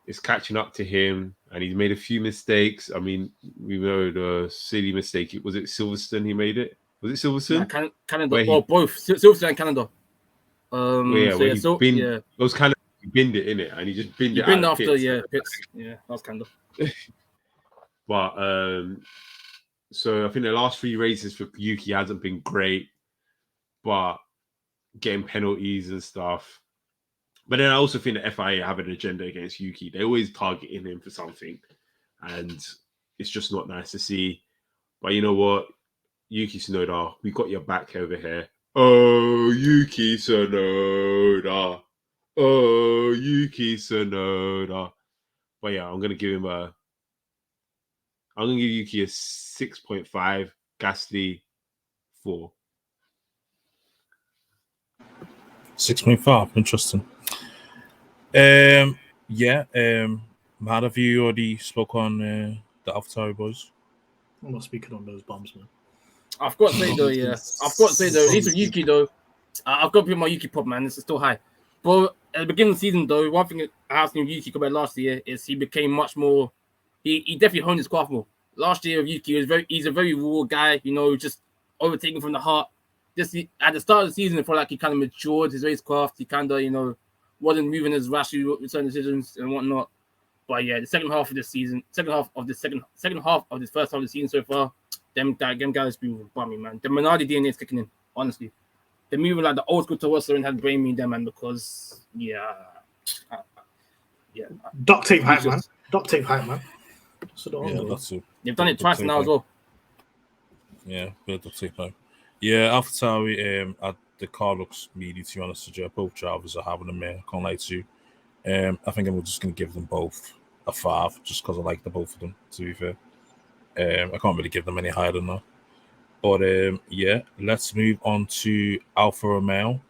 is catching up to him, and he's made a few mistakes. I mean, we know the silly mistake. Was it Silverstone he made it? Was it Silverstone? Yeah, Canada, or both Silverstone and Canada. It was kind of he binned it in it, and he just binned it out after pits. pits. Yeah, that was kind of. But so I think the last 3 races for Yuki hasn't been great, but getting penalties and stuff. But then I also think the FIA have an agenda against Yuki. They're always targeting him for something, and it's just not nice to see. But you know what? Yuki Tsunoda, we got your back over here. Oh, Yuki Tsunoda. Oh, Yuki Tsunoda. But yeah, I'm gonna give Yuki a 6.5. Gasly 4. 6.5. Interesting. Mahad, have you already spoke on the AlphaTauri boys? I'm not speaking on those bums, man. I've got to say though, at least with Yuki though, I've got to put my Yuki pop, man. This is still high. But at the beginning of the season though, one thing I have seen with Yuki compared to last year is he became much more. He definitely honed his craft more. Last year with Yuki, he's a very raw guy, you know, just overtaking from the heart. Just at the start of the season, I felt like he kind of matured his racecraft. He kind of, you know, wasn't moving as rashly with certain decisions and whatnot. But yeah, the second half of this first half of the season so far, them guys been bumming, man. The Minardi DNA is kicking in, honestly. They're moving like the old school Toyota and had brain me them, man, because Duct tape hype, man. Duct tape hype, man. That's it. They've done it twice now as well. Yeah, bit of duct tape hype. Yeah, AlphaTauri, the car looks meaty, to be honest with you. Both drivers are having them there. Can't lie to you. I think I'm just going to give them both a 5, just because I like the both of them, to be fair. I can't really give them any higher than that. But yeah, let's move on to Alfa Romeo.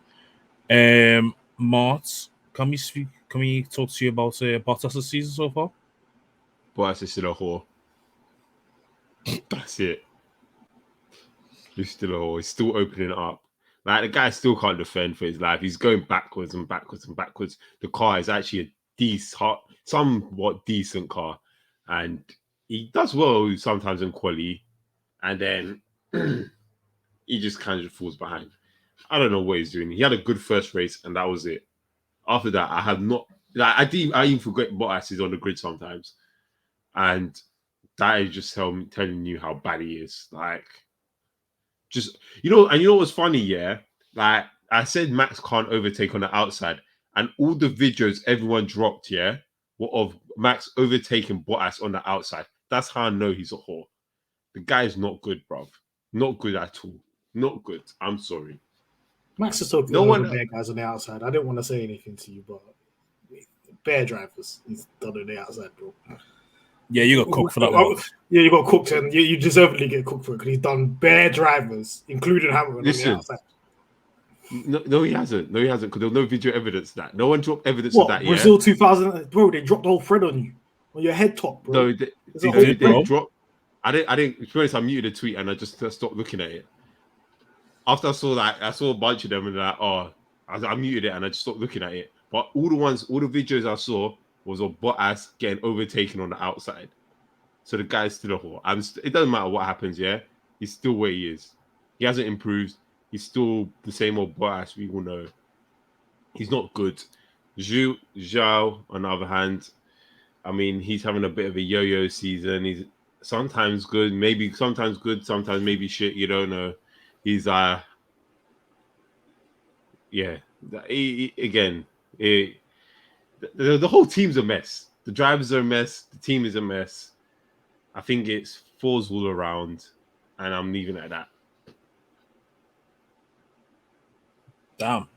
Martz, can we talk to you about Bottas' season so far? Bottas is still a whore. That's it. He's still a whore. He's still opening it up. Like, the guy still can't defend for his life. He's going backwards and backwards and backwards. The car is actually a somewhat decent car. And he does well sometimes in quali. And then he just kind of falls behind. I don't know what he's doing. He had a good first race, and that was it. After that, I have not... Like, I even forget Bottas is on the grid sometimes. And that is just telling you how bad he is. Like... Just, you know what's funny, yeah? Like, I said Max can't overtake on the outside, and all the videos everyone dropped, yeah, were of Max overtaking Bottas on the outside. That's how I know he's a whore. The guy's not good, bruv. Not good at all. Not good. I'm sorry. Max is talking to the guys on the outside. I didn't want to say anything to you, but bare drivers. He's done on the outside, bro. Yeah, you got cooked for that one. Yeah, you got cooked, and you deservedly get cooked for it because he's done bare drivers, including Hamilton Listen, on the outside. No, he hasn't. No, he hasn't. Because there's no video evidence of that. No one dropped evidence What, of that yet. Brazil 2000, bro? They dropped the whole thread on you, on your head top, bro. No, they dropped. I didn't. To be honest, I muted the tweet and I just stopped looking at it. After I saw that, I saw a bunch of them and I muted it and I just stopped looking at it. But all the videos I saw was of Bottas getting overtaken on the outside. So the guy's still a whore. It doesn't matter what happens, yeah? He's still where he is. He hasn't improved. He's still the same old Bottas we all know. He's not good. Zhao, on the other hand, I mean, he's having a bit of a yo-yo season. He's sometimes good, sometimes maybe shit. You don't know. He's the whole team's a mess. The drivers are a mess. The team is a mess. I think it's falls all around, and I'm leaving it at that. Damn.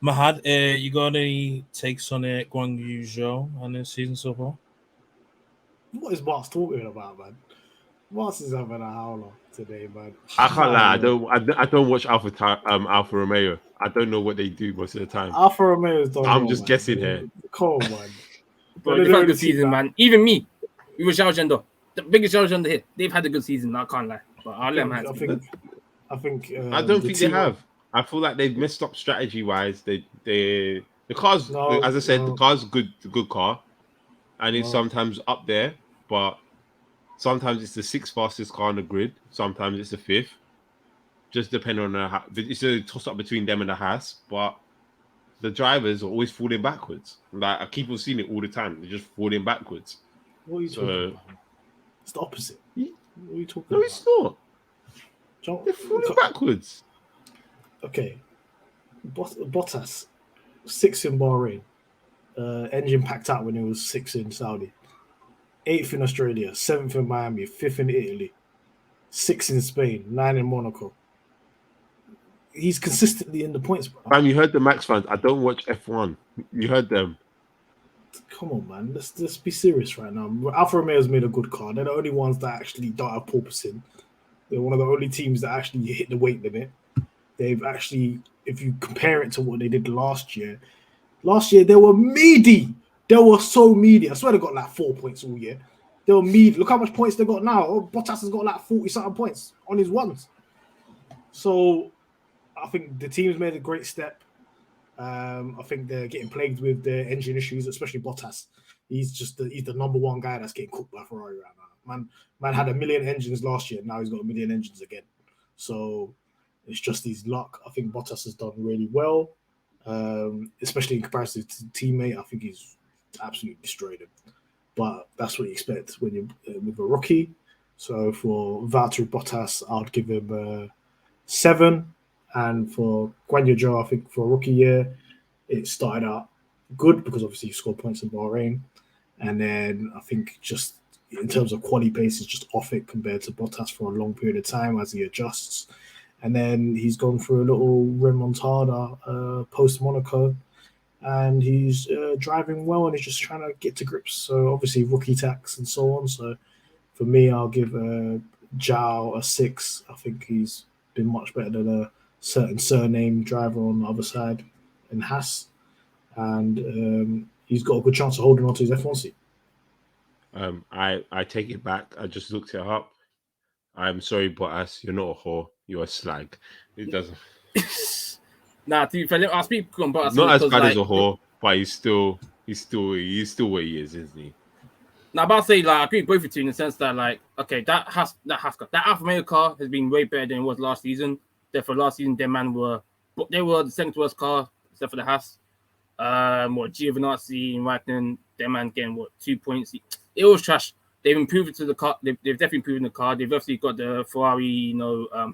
Mahad, you got any takes on it, Guang Yu Zhou and this season so far? What is Martz talking about, man? Martz is having a howler today, man. I can't lie. I don't watch Alfa Romeo. I don't know what they do most of the time. Alfa Romeo is done. I'm just guessing here. Come on, man. Bro, they've had a good season, man. Even me, we were Zhao Zhendo, the biggest Zhao Zhendo here. They've had a good season. I can't lie, but I'll let them have it. I don't think they have. I feel like they've messed up strategy wise. The car's, as I said, the car's good, a good car, and it's sometimes up there, but sometimes it's the sixth fastest car on the grid. Sometimes it's the fifth. Just depending on it's a toss up between them and the Haas, but the drivers are always falling backwards. Like I keep on seeing it all the time. They're just falling backwards. What are you talking about? It's the opposite. What are you talking about? No, it's not. They're falling backwards. Okay. Bottas, 6th in Bahrain. Engine packed out when he was 6th in Saudi. 8th in Australia, 7th in Miami, 5th in Italy, 6th in Spain, 9th in Monaco. He's consistently in the points, bro. Man, you heard the Max fans. I don't watch F1. You heard them. Come on, man. Let's be serious right now. Alfa Romeo's made a good car. They're the only ones that actually don't have porpoising. They're one of the only teams that actually hit the weight limit. They've actually, if you compare it to what they did last year they were meaty. They were so meaty. I swear they got like 4 points all year. They were meaty. Look how much points they got now. Oh, Bottas has got like 40-something points on his ones. So I think the team's made a great step. I think they're getting plagued with their engine issues, especially Bottas. He's the number one guy that's getting cooked by Ferrari right now. Man had 1 million engines last year. Now he's got 1 million engines again. So it's just his luck. I think Bottas has done really well, especially in comparison to the teammate. I think he's absolutely destroyed him. But that's what you expect when you're with a rookie. So for Valtteri Bottas, I'd give him 7. And for Guan Yu Zhou, I think for a rookie year, it started out good because obviously he scored points in Bahrain. And then I think just in terms of quality pace, he's just off it compared to Bottas for a long period of time as he adjusts. And then he's gone through a little remontada post-Monaco. And he's driving well and he's just trying to get to grips. So obviously rookie tax and so on. So for me, I'll give Zhao a 6. I think he's been much better than a certain surname driver on the other side in Haas. And he's got a good chance of holding on to his F1 seat. I take it back. I just looked it up. I'm sorry, Bottas, you're not a whore. You're a slag. It doesn't. Nah, to be fair, I'll speak on Bottas. Not as bad as a whore, but he's still where he is, isn't he? Now, about to say, like, I agree with both of you in the sense that, like, okay, that Alfa Romeo car has been way better than it was last season. Therefore, last season, they were the second worst car except for the Haas. Giovinazzi and Raikkonen, their man getting 2 points. It was trash. They've improved it to the car. They've definitely improved in the car. They've obviously got the Ferrari,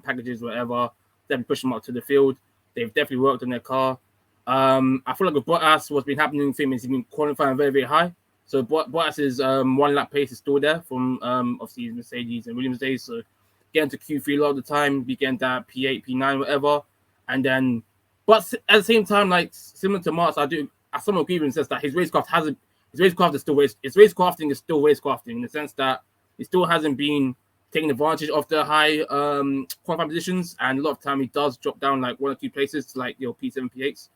packages, whatever. They've pushed them up to the field. They've definitely worked on their car. I feel like with Bottas, what's been happening for him is he's been qualifying very, very high. So Bottas's 1 lap pace is still there from obviously his Mercedes and Williams days. So getting to Q3 a lot of the time, we get that P8, P9, whatever. And then But at the same time, like similar to Martz, I somewhat agree with him says that his racecraft is still racecrafting is still racecrafting in the sense that he still hasn't been taking advantage of the high qualifying positions, and a lot of time he does drop down like 1 or 2 places to like P7, P8s,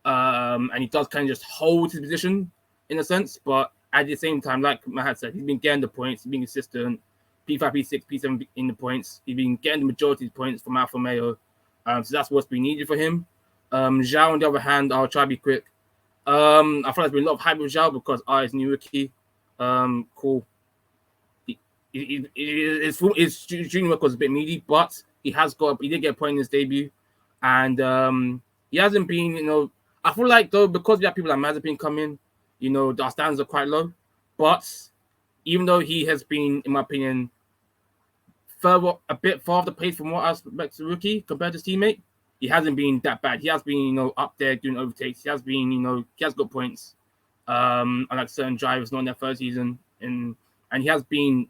and he does kind of just hold his position in a sense. But at the same time, like Mahad said, he's been getting the points, he's been consistent. P5, P6, P7 in the points. He's been getting the majority of the points from Alfa Romeo, so that's what's been needed for him. Zhao, on the other hand, I'll try to be quick. I feel like there's been a lot of hype with Zhao because is new rookie. Cool. His junior work was a bit meaty, but he did get a point in his debut, and he hasn't been, I feel like though because we have people like Mazepin come in, our standards are quite low, but even though he has been, in my opinion, a bit farther paced from what I expect to rookie compared to his teammate, he hasn't been that bad. He has been, up there doing overtakes. He has been, he has got points. Unlike certain drivers not in their first season, and he has been,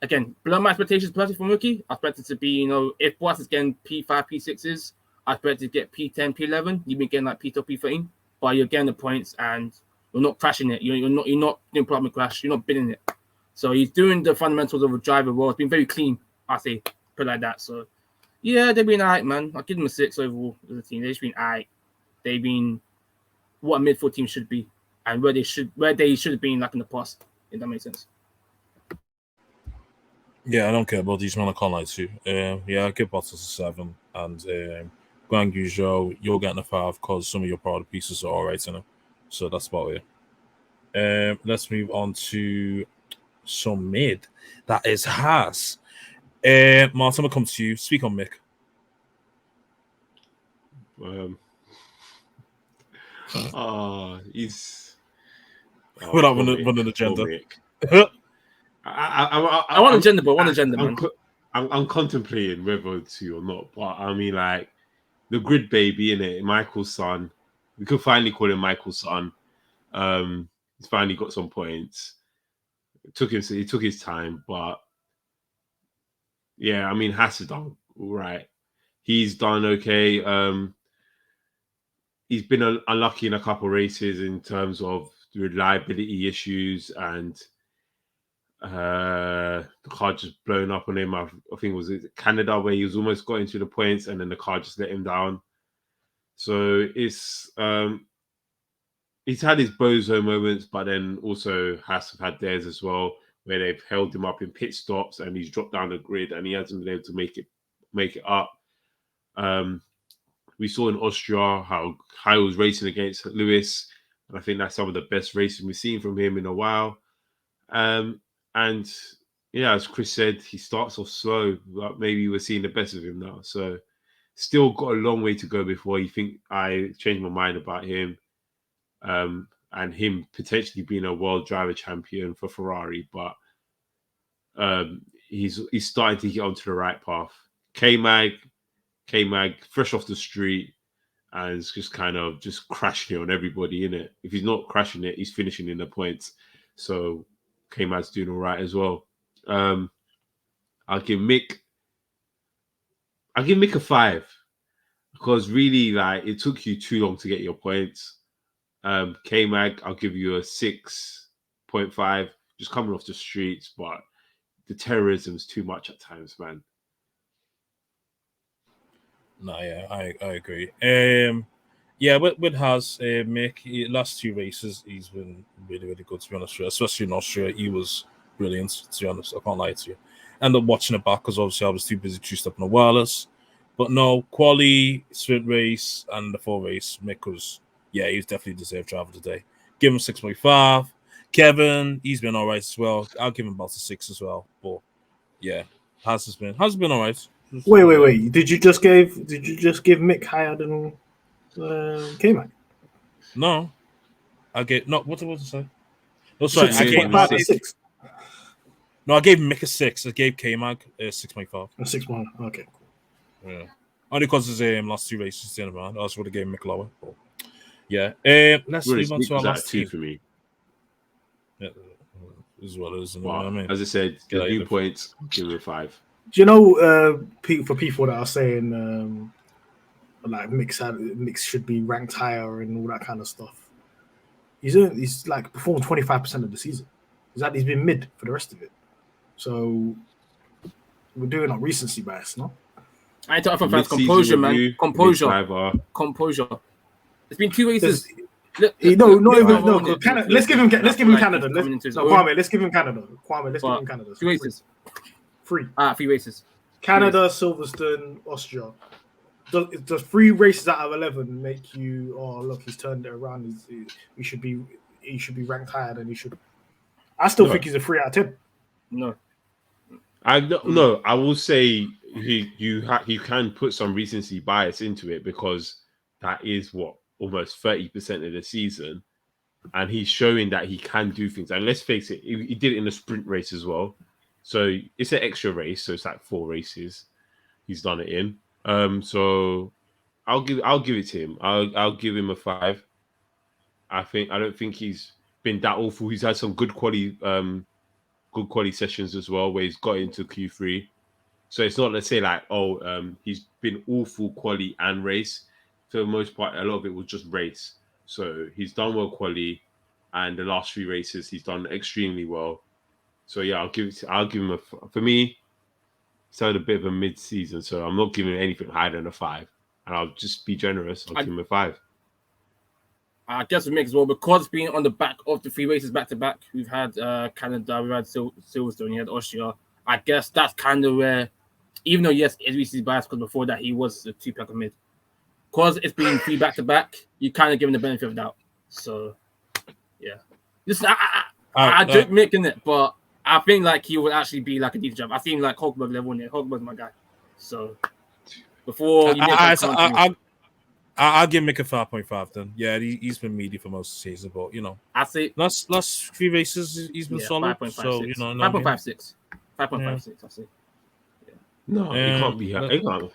again, below my expectations personally from rookie. I expected to be, if Bottas is getting P5, P6s, I expected to get P10, P11. You've been getting like P12, P13, but you're getting the points and you're not crashing it. You're not doing problem crash. You're not bidding it. So he's doing the fundamentals of a driver well. It's been very clean, I say, put it like that. So yeah, they've been alright, man. I'll give them a 6 overall as a team. They've just been alright. They've been what a midfield team should be, and where they should have been like in the past. If that makes sense. Yeah, I don't care about these men. I can't lie to you. Yeah, I give Bottas a 7, and Guan Yu Zhou, you're getting a 5 because some of your product pieces are all right in it. So that's about it. Let's move on to some mid. That is Haas. Martin, I'm gonna come to you. Speak on Mick. He's without running agenda. I want agenda, but I want agenda, man. I'm contemplating whether to or not, but I mean, like the grid baby, innit? Michael's son. We could finally call him Michael's son. He's finally got some points. He took his time, but yeah, I mean, Haas has done all right. He's done okay. He's been unlucky in a couple of races in terms of reliability issues, and the car just blown up on him. I think it was Canada where he was almost got into the points, and then the car just let him down. So it's he's had his bozo moments, but then also Haas have had theirs as well, where they've held him up in pit stops and he's dropped down the grid and he hasn't been able to make it up. We saw in Austria how he was racing against Lewis, and I think that's some of the best racing we've seen from him in a while. And yeah, as Chris said, he starts off slow, but maybe we're seeing the best of him now. So still got a long way to go before you think I change my mind about him. And him potentially being a world driver champion for Ferrari, but he's starting to get onto the right path. K-Mag, fresh off the street, and it's just kind of just crashing it on everybody in it. If he's not crashing it, he's finishing in the points. So K-Mag's doing all right as well. I'll give Mick a 5 because really, like, it took you too long to get your points. K-Mag, I'll give you a 6.5, just coming off the streets, but the terrorism's too much at times, man. No, yeah, I agree. Yeah, with Haas, Mick, last 2 races, he's been really, really good, to be honest. Especially in Austria, he was brilliant, to be honest. I can't lie to you. Ended up watching it back because obviously I was too busy two-stepping a wireless. But no, quali, sprint race, and the 4 race, Mick was, yeah, he was definitely deserved driver today. Give him 6.5. Kevin, he's been all right as well. I'll give him about a 6 as well. But yeah, Haas has been all right. Wait. Did you just give Mick higher than K-Mag? No. I gave what did I say? No, sorry, I gave him a 6. No, I gave Mick a 6. I gave K-Mag a 6.5. A 6.1. Okay, cool. Yeah. Only because his last 2 races in around. I also would have gave Mick lower. But yeah. Let's move on to our last 2 for me. Yeah, as well as well, I mean, as I said, the new points, give it a 5. Do you know, for people that are saying like Mix should be ranked higher and all that kind of stuff. He's like performed 25% of the season. He's been mid for the rest of it. So we're doing our recency bias, no? I ain't talking about composure, man. Composure. It's been 2 races. Let's give him Canada. Kwame, let's give him Canada. Let's give him Canada. 2 races. 3. 3 races. Canada, Silverstone, Austria. Does 3 races out of 11 make you? Oh, look, he's turned it around. He should be ranked higher than he should. I still think he's a 3 out of 10. No. I will say you can put some recency bias into it because that is almost 30% of the season, and he's showing that he can do things. And let's face it, he did it in a sprint race as well. So it's an extra race, so it's like 4 races he's done it in. So I'll give it to him. I'll give him a 5. I don't think he's been that awful. He's had some good quality sessions as well where he's got into Q3. So it's not, let's say, like, he's been awful quali and race. For the most part, a lot of it was just race. So he's done well quali, and the last 3 races he's done extremely well. So yeah, I'll give him for me, he's had a bit of a mid-season, so I'm not giving him anything higher than a 5. And I'll just be generous. I'll give him a 5. I guess we make as well, because being on the back of the 3 races back to back, we've had Canada, we've had Silverstone, we had Austria. I guess that's kind of where, even though yes, it's biased because before that he was a 2-pack of mid. Because it's been 3 back to back, you kind of give him the benefit of doubt. So yeah, listen, I joke making it, but I think like he would actually be like a decent job. I think like Hulkenberg level in it. Hulkenberg's my guy. So before you I'll give Mick a 5.5 then. Yeah, he's been meaty for most of the season, but I say last 3 races he's been solid. 5.56. So 5.56. 5.56. I say. Yeah. No, it can't be. It can't.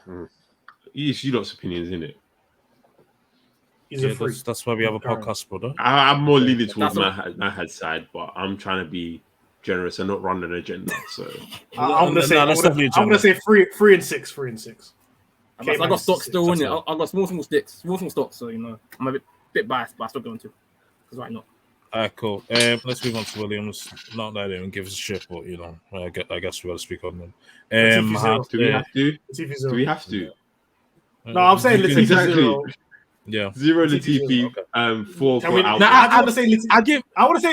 You lot's opinions, isn't it? That's why we have a podcast, brother. I'm more leaning towards Mahad's side, but I'm trying to be generous and not run an agenda. So I'm gonna say 3 and 6. 3 and 6. I got stock still in it. I got small stock, so I'm a bit biased, but I still going to. Because why not? Cool. Let's move on to Williams. Not that anyone gives a shit, but I guess we got to speak on them. Do we have to? Do we have to? No, I'm saying Latifi exactly. 0. Yeah, 0 Latifi. 4 for Alpine. I want to say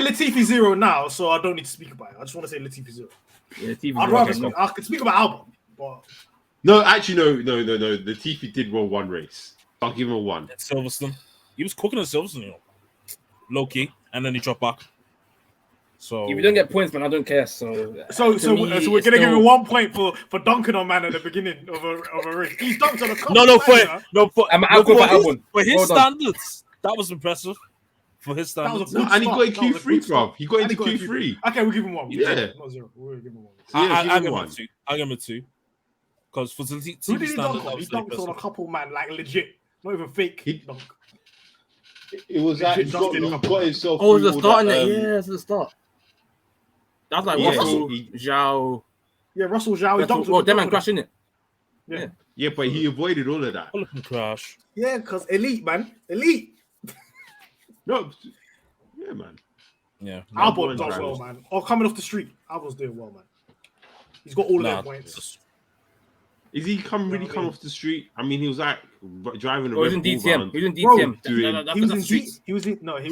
Latifi 0 now, so I don't need to speak about it. I just want to say Latifi 0. Yeah, I could speak about Albon, but no, actually, no. Latifi did well 1 race. I'll give him a 1. Silverstone, he was cooking at Silverstone, low key, and then he dropped back. So if you don't get points, man, I don't care. So we're gonna give him 1 point for dunking on man at the beginning of a race. He's dunked on a couple. For his standards, that was impressive. For his standards, and he got in Q3, bro. He got into Q3. Okay, we'll give him 1. Yeah, not 0. We'll give him 1. I'll give him a 2. I'll give him a 2. Because for the who did he dunk on? He dunked on a couple, man, like legit, not even fake dunk. It was that he got himself. Oh, the start, it's the start. That's like Russell Zhao. Yeah, Russell Zhao. Well, them man crashing it. Yeah, but he avoided all of that. All of them crash. Yeah, because elite, man. Elite. No. Yeah, man. Yeah. Albon's done well, man. Coming off the street. Albon's doing well, man. He's got all their points. Is he come off the street? I mean, he was like driving. He was in DTM. He was in DTM. He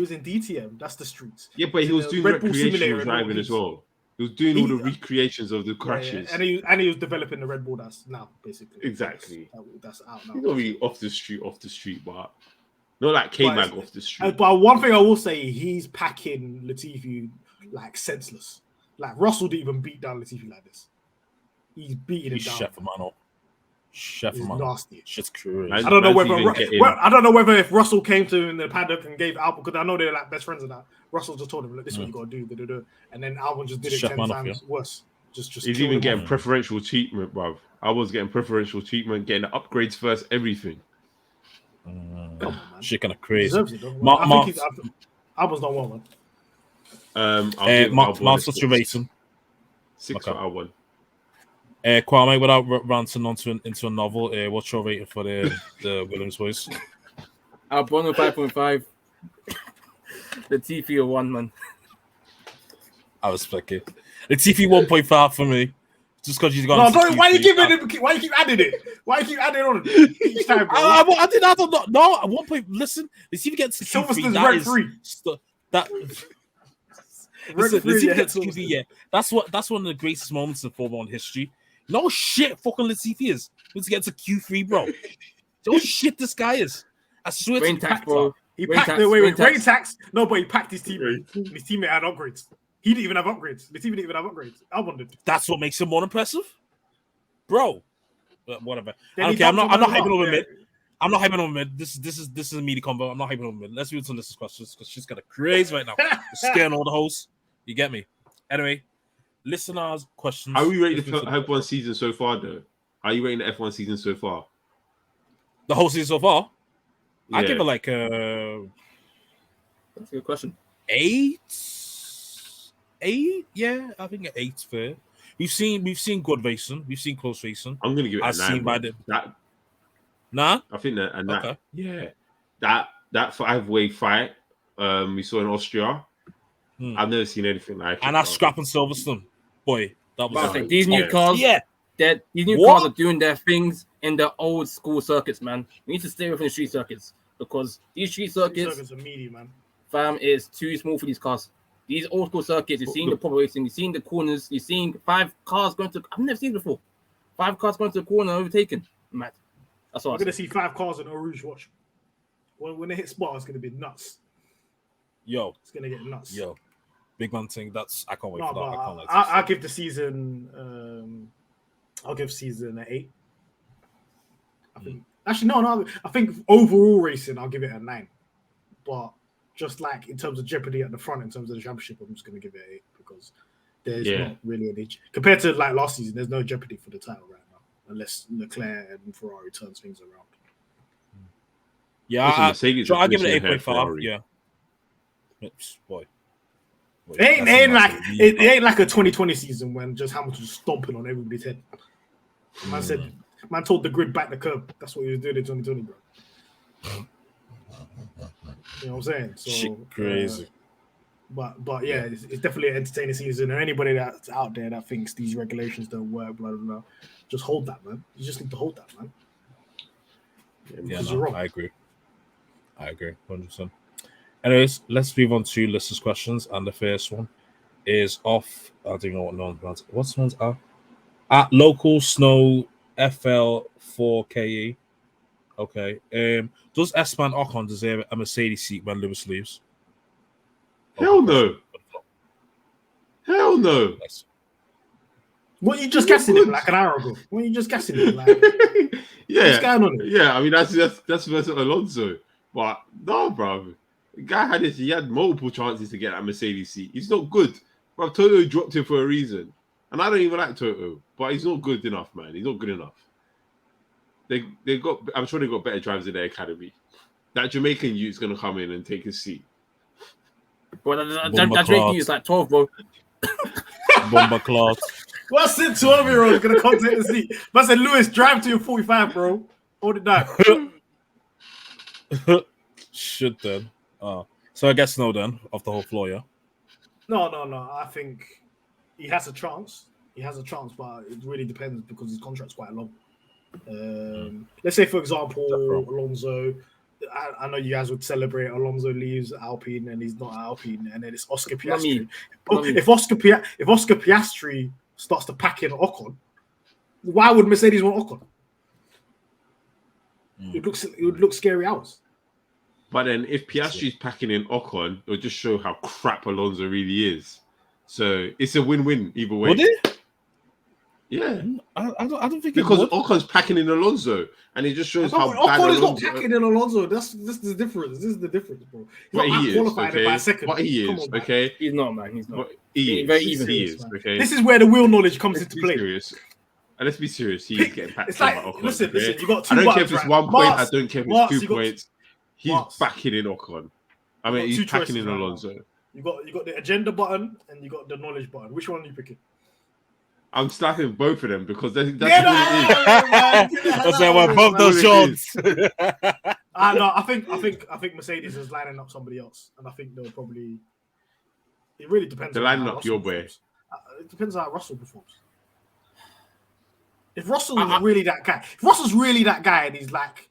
was in DTM. That's the streets. Yeah, but he was doing recreational driving as well. He was doing all the recreations of the crashes. Yeah. And he was developing the Red Bull that's now basically. Exactly. That's out now. He's not really off the street, but not like K-Mag off the street. But one thing I will say, he's packing Latifi like senseless. Like Russell didn't even beat down Latifi like this. He's beating him down. Chef nasty. Shit's crazy. I don't know whether if Russell came to him in the paddock and gave Albon, because I know they're like best friends and that. Russell just told him, "Look, this is what you gotta do." And then Albon just did it 10 times worse. Just he's even getting preferential treatment, bruv. I was getting preferential treatment, getting the upgrades first, everything. Shit kind of crazy. Albon's not well, man. Martz, what's your rating? 6 for Albon. Kwame, without ranting into a novel, what's your rating for the Williams boys? Albon 5.5. The TV a 1, man. I respect it. The TV 1.5 for me. Just because she's No, gone. don't, why you keep adding it? Why you keep adding on each time, bro? I did not know. No, at one point, listen, the TV gets to Silverstone's Q3. rent free. Listen, the TV gets to Q3, yeah. That's one of the greatest moments in Formula 1 history. No shit, fucking Latifi is. Let's get to Q3, bro. No shit, this guy is. I swear Rain to tax, you, bro. He Rain packed tax, the rain rain tax. tax. No, but he packed his teammate. His teammate had upgrades. He didn't even have upgrades. The team didn't even have upgrades. Albon did. that's what makes him more impressive, bro. But whatever. Then he Okay, I'm not dumped him hyping on over the mid. I'm not hyping over mid. This is a meaty combo. I'm not hyping over mid. Let's move to Lisa's questions because she's got a craze right now. Scaring all the hosts. You get me? Anyway, listeners' questions. How are we rating Let's the move to F1 season so far, though? Are you rating the F1 season so far? the whole season so far? I Yeah. give it like That's a good question. 8. 8, yeah, I think 8's fair. We've seen good racing. We've seen close racing. I'm gonna give it a I've 9. seen by bro. the nah. I think that and that Okay. yeah, that 5-way fight we saw in Austria. I've never seen anything like it. And that's scrapping Silverstone. Boy, that was But these new Yeah. cars, yeah. these new What? cars are doing their things in the old school circuits, man. We need to stay within the street circuits because these street circuits, Circuits are meaty, man. fam, is too small for these cars. These old school circuits, you've seen the proper racing, you've seen the corners, you've seen 5 cars going to. I've never seen it before. 5 cars going to the corner, overtaken. Mad. That's We're what gonna see 5 cars in Eau Rouge. Watch. When they hit spot, it's gonna be nuts. Yo, It's gonna get nuts. big man thing. I can't wait No, for that. but I can't wait. I'll give the season. I'll give season an 8. I think. Actually, no. I think overall racing, I'll give it a 9. But just like in terms of jeopardy at the front, in terms of the championship, I'm just going to give it an 8 because there's not really any compared to like last season. There's no jeopardy for the title right now, unless Leclerc and Ferrari turns things around. Yeah, Listen, Mercedes I'll are give it an finishing ahead 8.5. Ferrari. Yeah. Boy. It ain't like a 2020 season when just Hamilton's stomping on everybody's head. Man told the grid back the curb. That's what he was doing in 2020, bro. You know what I'm saying? So Shit, crazy. But yeah, it's definitely an entertaining season. And anybody that's out there that thinks these regulations don't work, blah blah blah, just hold that, man. You just need to hold that, man. Yeah, you're wrong. I agree 100%. Anyways, let's move on to listeners' questions, and the first one is off. I don't know what no one's. What's one's at local snow FL4KE. Okay. Does Esteban Ocon deserve a Mercedes seat when Lewis leaves? Hell no. Hell no. Yes. What you just guessing him like an hour ago? What you just guessing him like? Yeah. What's going on here? Yeah, I mean that's versus Alonso. But no, bro. The guy he had multiple chances to get that Mercedes seat. He's not good. Bro, Toto dropped him for a reason. And I don't even like Toto, but he's not good enough, man. He's not good enough. I'm sure they got better drivers in their academy. That Jamaican youth's gonna come in and take his seat. Bro, that Drake is like 12, bro. Bomber class. What's it? 12-year-old gonna come take the seat. But I said, Lewis, drive to your 45, bro. Hold it down. Should then. So I guess no then off the whole floor, yeah. No. I think he has a chance. But it really depends because his contract's quite long. Let's say, for example, Alonso. I know you guys would celebrate Alonso leaves Alpine and he's not Alpine, and then it's Oscar Piastri. If Oscar Piastri starts to pack in Ocon, why would Mercedes want Ocon? It would look scary hours. But then if Piastri's packing in Ocon, it'll just show how crap Alonso really is. So it's a win-win either way. Would it? Yeah. I don't think because it would. Ocon's packing in Alonso, and it just shows how bad Ocon is not Alonso. packing in Alonso. This is the difference. This is the difference, bro. But he is, qualified okay? by a second. But he Come is, on, man. okay? He's not, man. He's not. But he is. Very even. He is, okay? This is where the wheel knowledge comes Let's into be play. serious. And let's be serious. He's getting packed It's in like, by Ocon. listen, okay? you got two I don't care buttons, if it's right? 1 point. Martz, I don't care if Martz, it's 2 you got- points. He's Martz. backing in Ocon. I mean, got he's two packing choices in right now. Alonso. You got the agenda button and you got the knowledge button. Which one are you picking? I'm slapping both of them because that's Get what out it of here, man. Get the hell I said, out well, of here, pump man. those All it shorts. No, I think Mercedes is lining up somebody else, and I think they'll probably. It really depends They're on lining how up Russell your boy. performs. It depends on how Russell performs. If Russell's really that guy, if Russell's really that guy, and he's like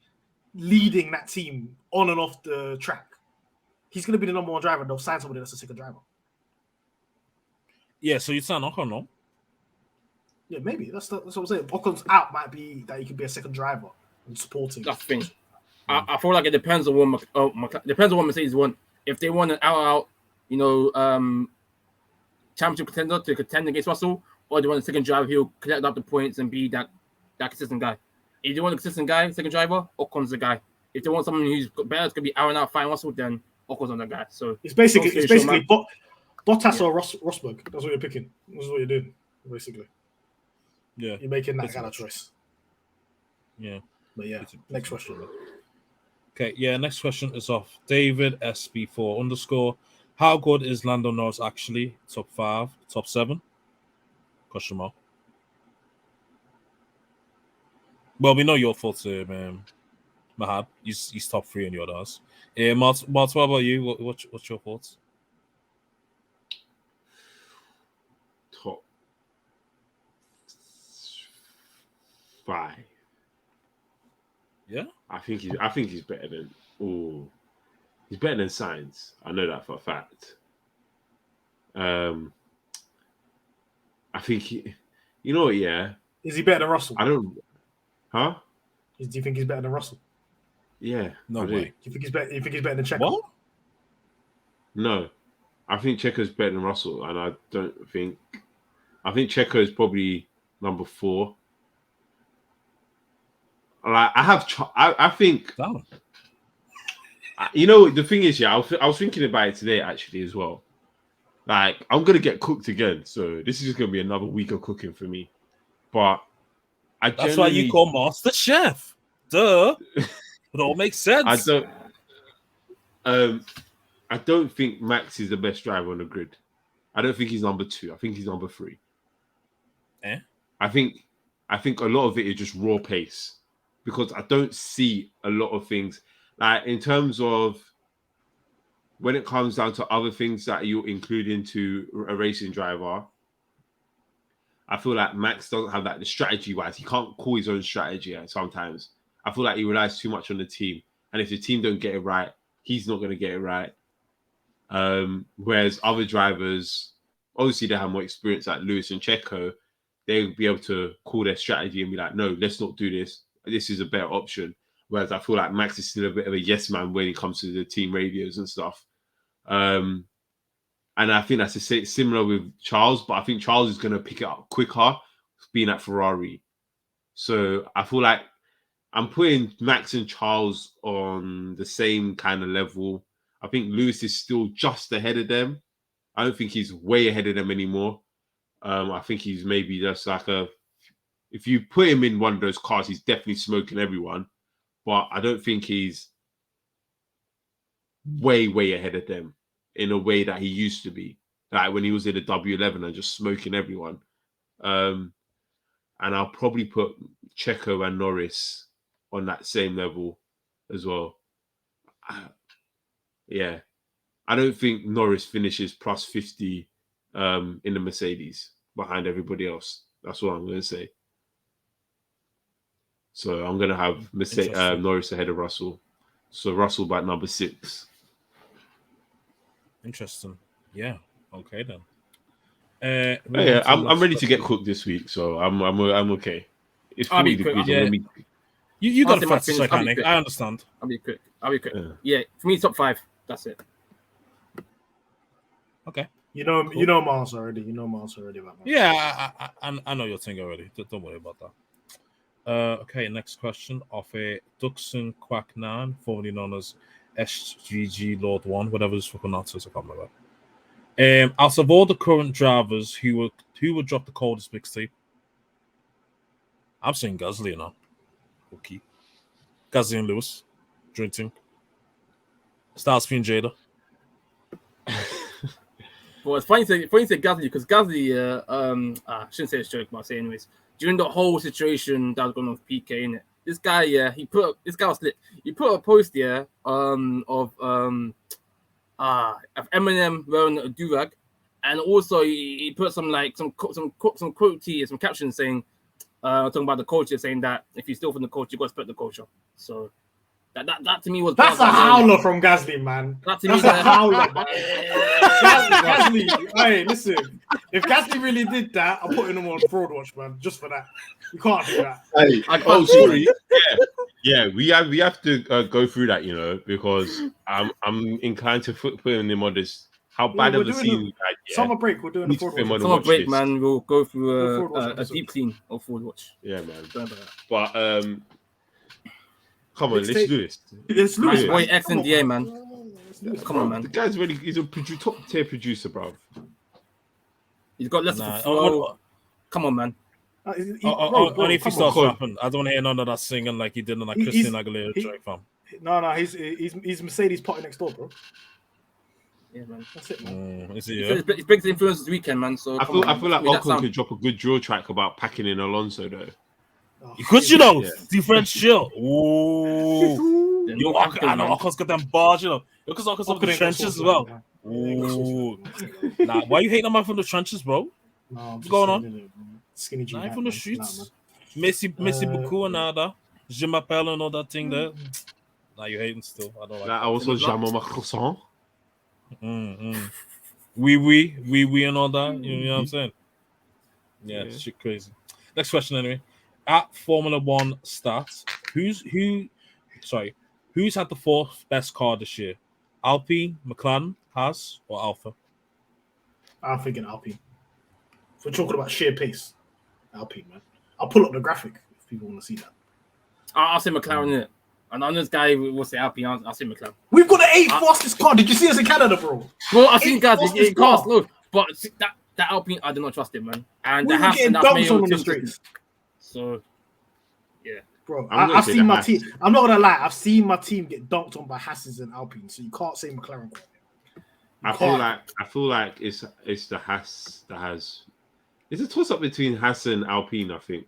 leading that team on and off the track, he's going to be the number one driver. And they'll sign somebody that's a second driver. Yeah, so you sound Ocon, no? Yeah, maybe that's what I'm saying. Ocon's out might be that he could be a second driver and supporting. That's the thing. I feel like it depends on what depends on what Mercedes want. If they want an out, championship contender to contend against Russell, or they want a second driver who'll collect up the points and be that consistent guy. If they want a consistent guy, second driver, Ocon's the guy. If they want someone who's better, it's gonna be out and out fighting Russell, then Ocon's on the guy. So it's basically Bottas Yeah. or Rosberg. That's what you're picking. That's what you're doing, basically. Yeah. You're making that Pretty kind of much. choice. Yeah. But yeah, next question. Okay, yeah, next question is off David SB4_. How good is Lando Norris actually? Top 5, top 7? Question mark. Well, we know your thoughts, Mahad. He's top 3 in your others. Martz, what about you? What's your thoughts? Top 5. Yeah, I think he's better than. He's better than Sainz. I know that for a fact. I think you know what? Yeah, Is he better than Russell? I don't. Huh? Do you think he's better than Russell? Yeah. no I do. way. Do you think he's better? You think he's better than Checo? What? No, I think Checo's better than Russell, and I think Checo is probably number 4. Like I think Damn. you know the thing is, yeah, I was thinking about it today actually as well. Like I'm gonna get cooked again, so this is just gonna be another week of cooking for me. But That's why you call Master Chef. Duh. It all makes sense. I don't think Max is the best driver on the grid. I don't think he's number 2. I think he's number 3. I think a lot of it is just raw pace because I don't see a lot of things like in terms of when it comes down to other things that you include into a racing driver. I feel like Max doesn't have that strategy wise. He can't call his own strategy sometimes. I feel like he relies too much on the team. And if the team don't get it right, he's not going to get it right. Whereas other drivers, obviously they have more experience like Lewis and Checo, they'll be able to call their strategy and be like, no, let's not do this. This is a better option. Whereas I feel like Max is still a bit of a yes man when it comes to the team radios and stuff. And I think that's similar with Charles, but I think Charles is going to pick it up quicker being at Ferrari. So I feel like I'm putting Max and Charles on the same kind of level. I think Lewis is still just ahead of them. I don't think he's way ahead of them anymore. I think he's maybe just like if you put him in one of those cars, he's definitely smoking everyone. But I don't think he's way ahead of them in a way that he used to be. Like when he was in the W11 and just smoking everyone. And I'll probably put Checo and Norris on that same level as well. Yeah. I don't think Norris finishes plus 50 in the Mercedes behind everybody else. That's what I'm going to say. So I'm going to have Norris ahead of Russell. So Russell by number 6. Interesting. Yeah. Okay then. Yeah, I'm ready to get cooked this week, so I'm okay. It's 40 degrees. Yeah. You got to my fast finish. mechanic. I understand. I'll be quick. Yeah, for me, top 5. That's it. Okay. You know Mars already. You know Mars already about Mars. Yeah, I know your thing already. Don't worry about that. Okay, next question of a Duxon Quack 9, formerly known as SGG Lord 1, whatever his fucking answers, I can't remember. Out of all the current drivers who would drop the coldest mixtape, I'm saying Gasly now. Okay. Gasly and Lewis. Drinking. Starsky and Jada. But it's funny to say Gasly because Gasly, I shouldn't say it's a joke, but I'll say anyways. During the whole situation that was going on with PK, innit? This guy, this guy was lit. He put a post, of Eminem wearing a durag, and also he put some quote, some captions saying, talking about the culture, saying that if you steal from the culture, you got to respect the culture. So that to me was That's a howler from Gasly, man. That's a howler, man. Gasly, hey, listen. If Gasly really did that, I'm putting him on fraud watch, man, just for that. You can't do that. Hey, sorry. Yeah, we have to go through that, because I'm inclined to put him on this. How bad of a scene? Summer break, we're doing the fraud watch. Summer break, man. We'll go through a deep clean of fraud watch. Yeah, man. But come on, let's do this. Let's do this. Boy, X and DA, man. Come on, man. The guy's really, he's a top tier producer, bro. He's got less flow. Come on, man. Only if he starts rapping. I don't want to hear none of that singing like he did on that Christina Aguilera track, fam. No, he's Mercedes party next door, bro. Yeah, man. That's it, man. Is it, His biggest influence this weekend, man. So I feel like Ocon could drop a good drill track about packing in Alonso, though. Could the French chill. Ooh. Yo, I know Ocon's got them bars, because Ocon's up the trenches as well. Ooh. Nah, why you hating on man from the trenches, bro? What's going on? Skinny jean. Nah, from the streets. Messi beaucoup and all that. Je m'appelle and all that thing there. Nah, you hating still. I don't like that. Also, Jamon Croissant. We and all that. You know what I'm saying? Yeah, shit crazy. Next question anyway. At Formula One stats, who's had the fourth best car this year? Alpine, McLaren, Haas, or Alfa? I'm thinking Alpine. If we're talking about sheer pace, Alpine, man. I'll pull up the graphic if people want to see that. I'll say McLaren, innit? And on this guy will say Alpine, I'll say McLaren. We've got the 8th fastest car. Did you see us in Canada, bro? Bro, I've seen guys in cars, look. But that Alpine, I do not trust it, man. And we the were Haas getting and dunked on the streets. So, yeah. Bro, I've seen my team. I'm not going to lie. I've seen my team get dunked on by Haas's and Alpine. So you can't say McLaren. I feel like it's the Haas that has. It's a toss up between Haas and Alpine. I think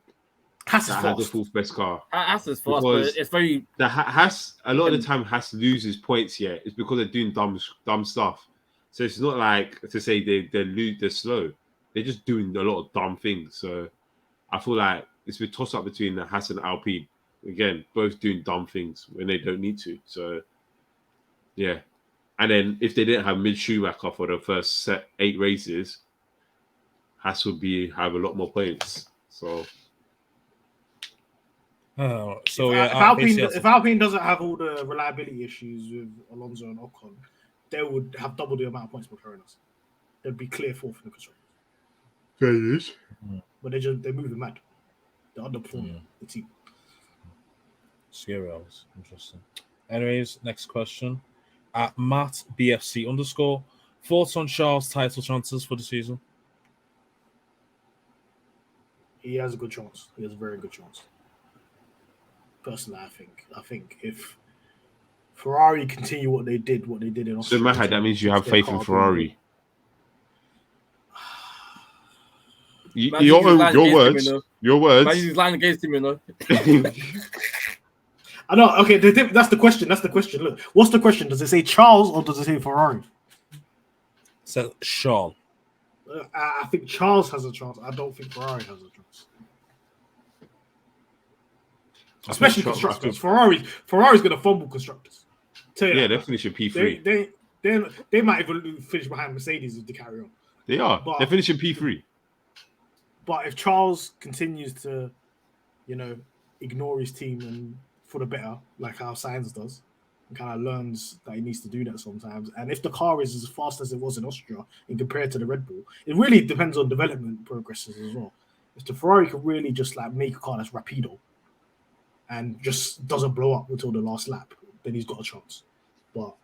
Haas is has the fourth best car. Haas is fast, but it's very. The Haas a lot of the time Haas loses points. Yeah, it's because they're doing dumb stuff. So it's not like to say they're slow. They're just doing a lot of dumb things. So I feel like it's a toss up between the Haas and Alpine. Again, both doing dumb things when they don't need to. So yeah. And then if they didn't have Mid Schumacher for the first 8 races, Haas would have a lot more points. So, if Alpine doesn't have all the reliability issues with Alonso and Ocon, they would have double the amount of points McLaren has. They'd be clear fourth in the construction. there it is. But they're moving mad. They're underperforming the team. Scary hours. Interesting. Anyways, next question. At Matt BFC _ thoughts on Charles' title chances for the season? He has a good chance. He has a very good chance. Personally, I think if Ferrari continue what they did in Austria. So Mahad, that means you have faith in Ferrari. Your words. He's lying against him, I know. Okay, that's the question. Look, what's the question? Does it say Charles or does it say Ferrari? It says Charles. I think Charles has a chance. I don't think Ferrari has a chance. Especially constructors. Ferrari's going to fumble constructors. Yeah, they're finishing P3. They might even finish behind Mercedes if they carry on. They are. They're finishing P3. But if Charles continues to, ignore his team and for the better, like how Sainz does, and kind of learns that he needs to do that sometimes. And if the car is as fast as it was in Austria and compared to the Red Bull, it really depends on development progresses as well. If the Ferrari could really just make a car that's rapido and just doesn't blow up until the last lap, then he's got a chance. But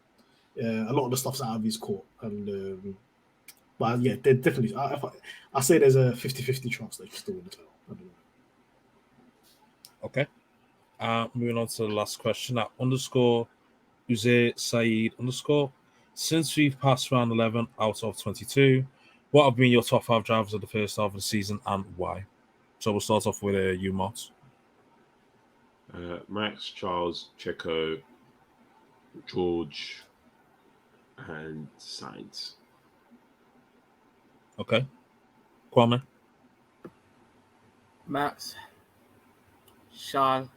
a lot of the stuff's out of his court. And but yeah, they're definitely. I say there's a 50-50 chance they can still win the title. I don't know. Okay. Moving on to the last question. At _ Uze Saeed _ since we've passed round 11 out of 22, what have been your top 5 drivers of the first half of the season and why? So we'll start off with you, Martz. Max, Charles, Checo, George, and Sainz. Okay. Kwame. Max, Charles,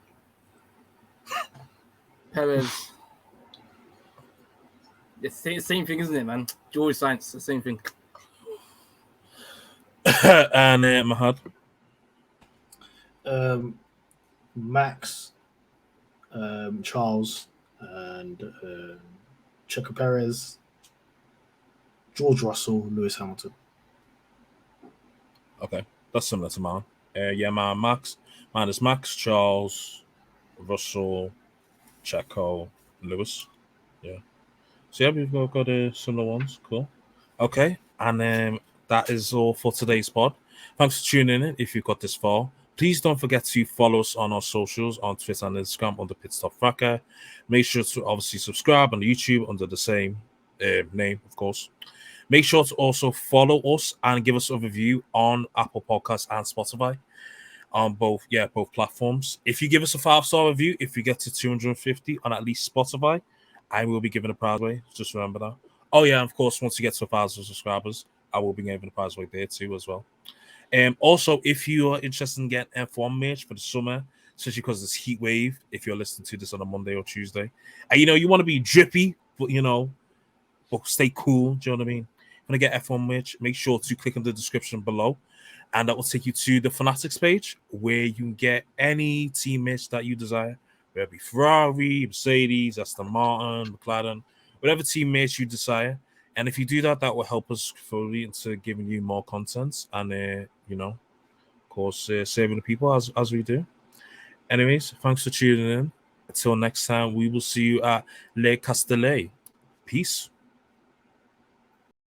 Perez. The same thing, isn't it, man? George Sainz, the same thing. And Mahad. Max, Charles, and Checo Perez, George Russell, Lewis Hamilton. Okay, that's similar to mine. Mine is Max, Charles, Russell, Checo, Lewis. Yeah. So yeah, we've got similar ones. Cool. Okay, and that is all for today's pod. Thanks for tuning in. If you got this far, please don't forget to follow us on our socials on Twitter and Instagram under Pitstop Fracas. Make sure to obviously subscribe on YouTube under the same name, of course. Make sure to also follow us and give us a review on Apple Podcasts and Spotify on both platforms. If you give us a 5-star review, if you get to 250 on at least Spotify, I will be giving a prize away. Just remember that. Oh yeah, of course, once you get to 1,000 subscribers, I will be giving a prize away there too as well. Also, if you are interested in getting F1 merch for the summer, especially because it's heat wave, if you're listening to this on a Monday or Tuesday, and you want to be drippy, but but stay cool. Do you know what I mean? When I get F1 merch, make sure to click on the description below, and that will take you to the Fanatics page where you can get any team merch that you desire, whether it be Ferrari, Mercedes, Aston Martin, McLaren, whatever team merch you desire. And if you do that, that will help us fully into giving you more content and, of course, saving the people as we do. Anyways, thanks for tuning in. Until next time, we will see you at Le Castellet. Peace.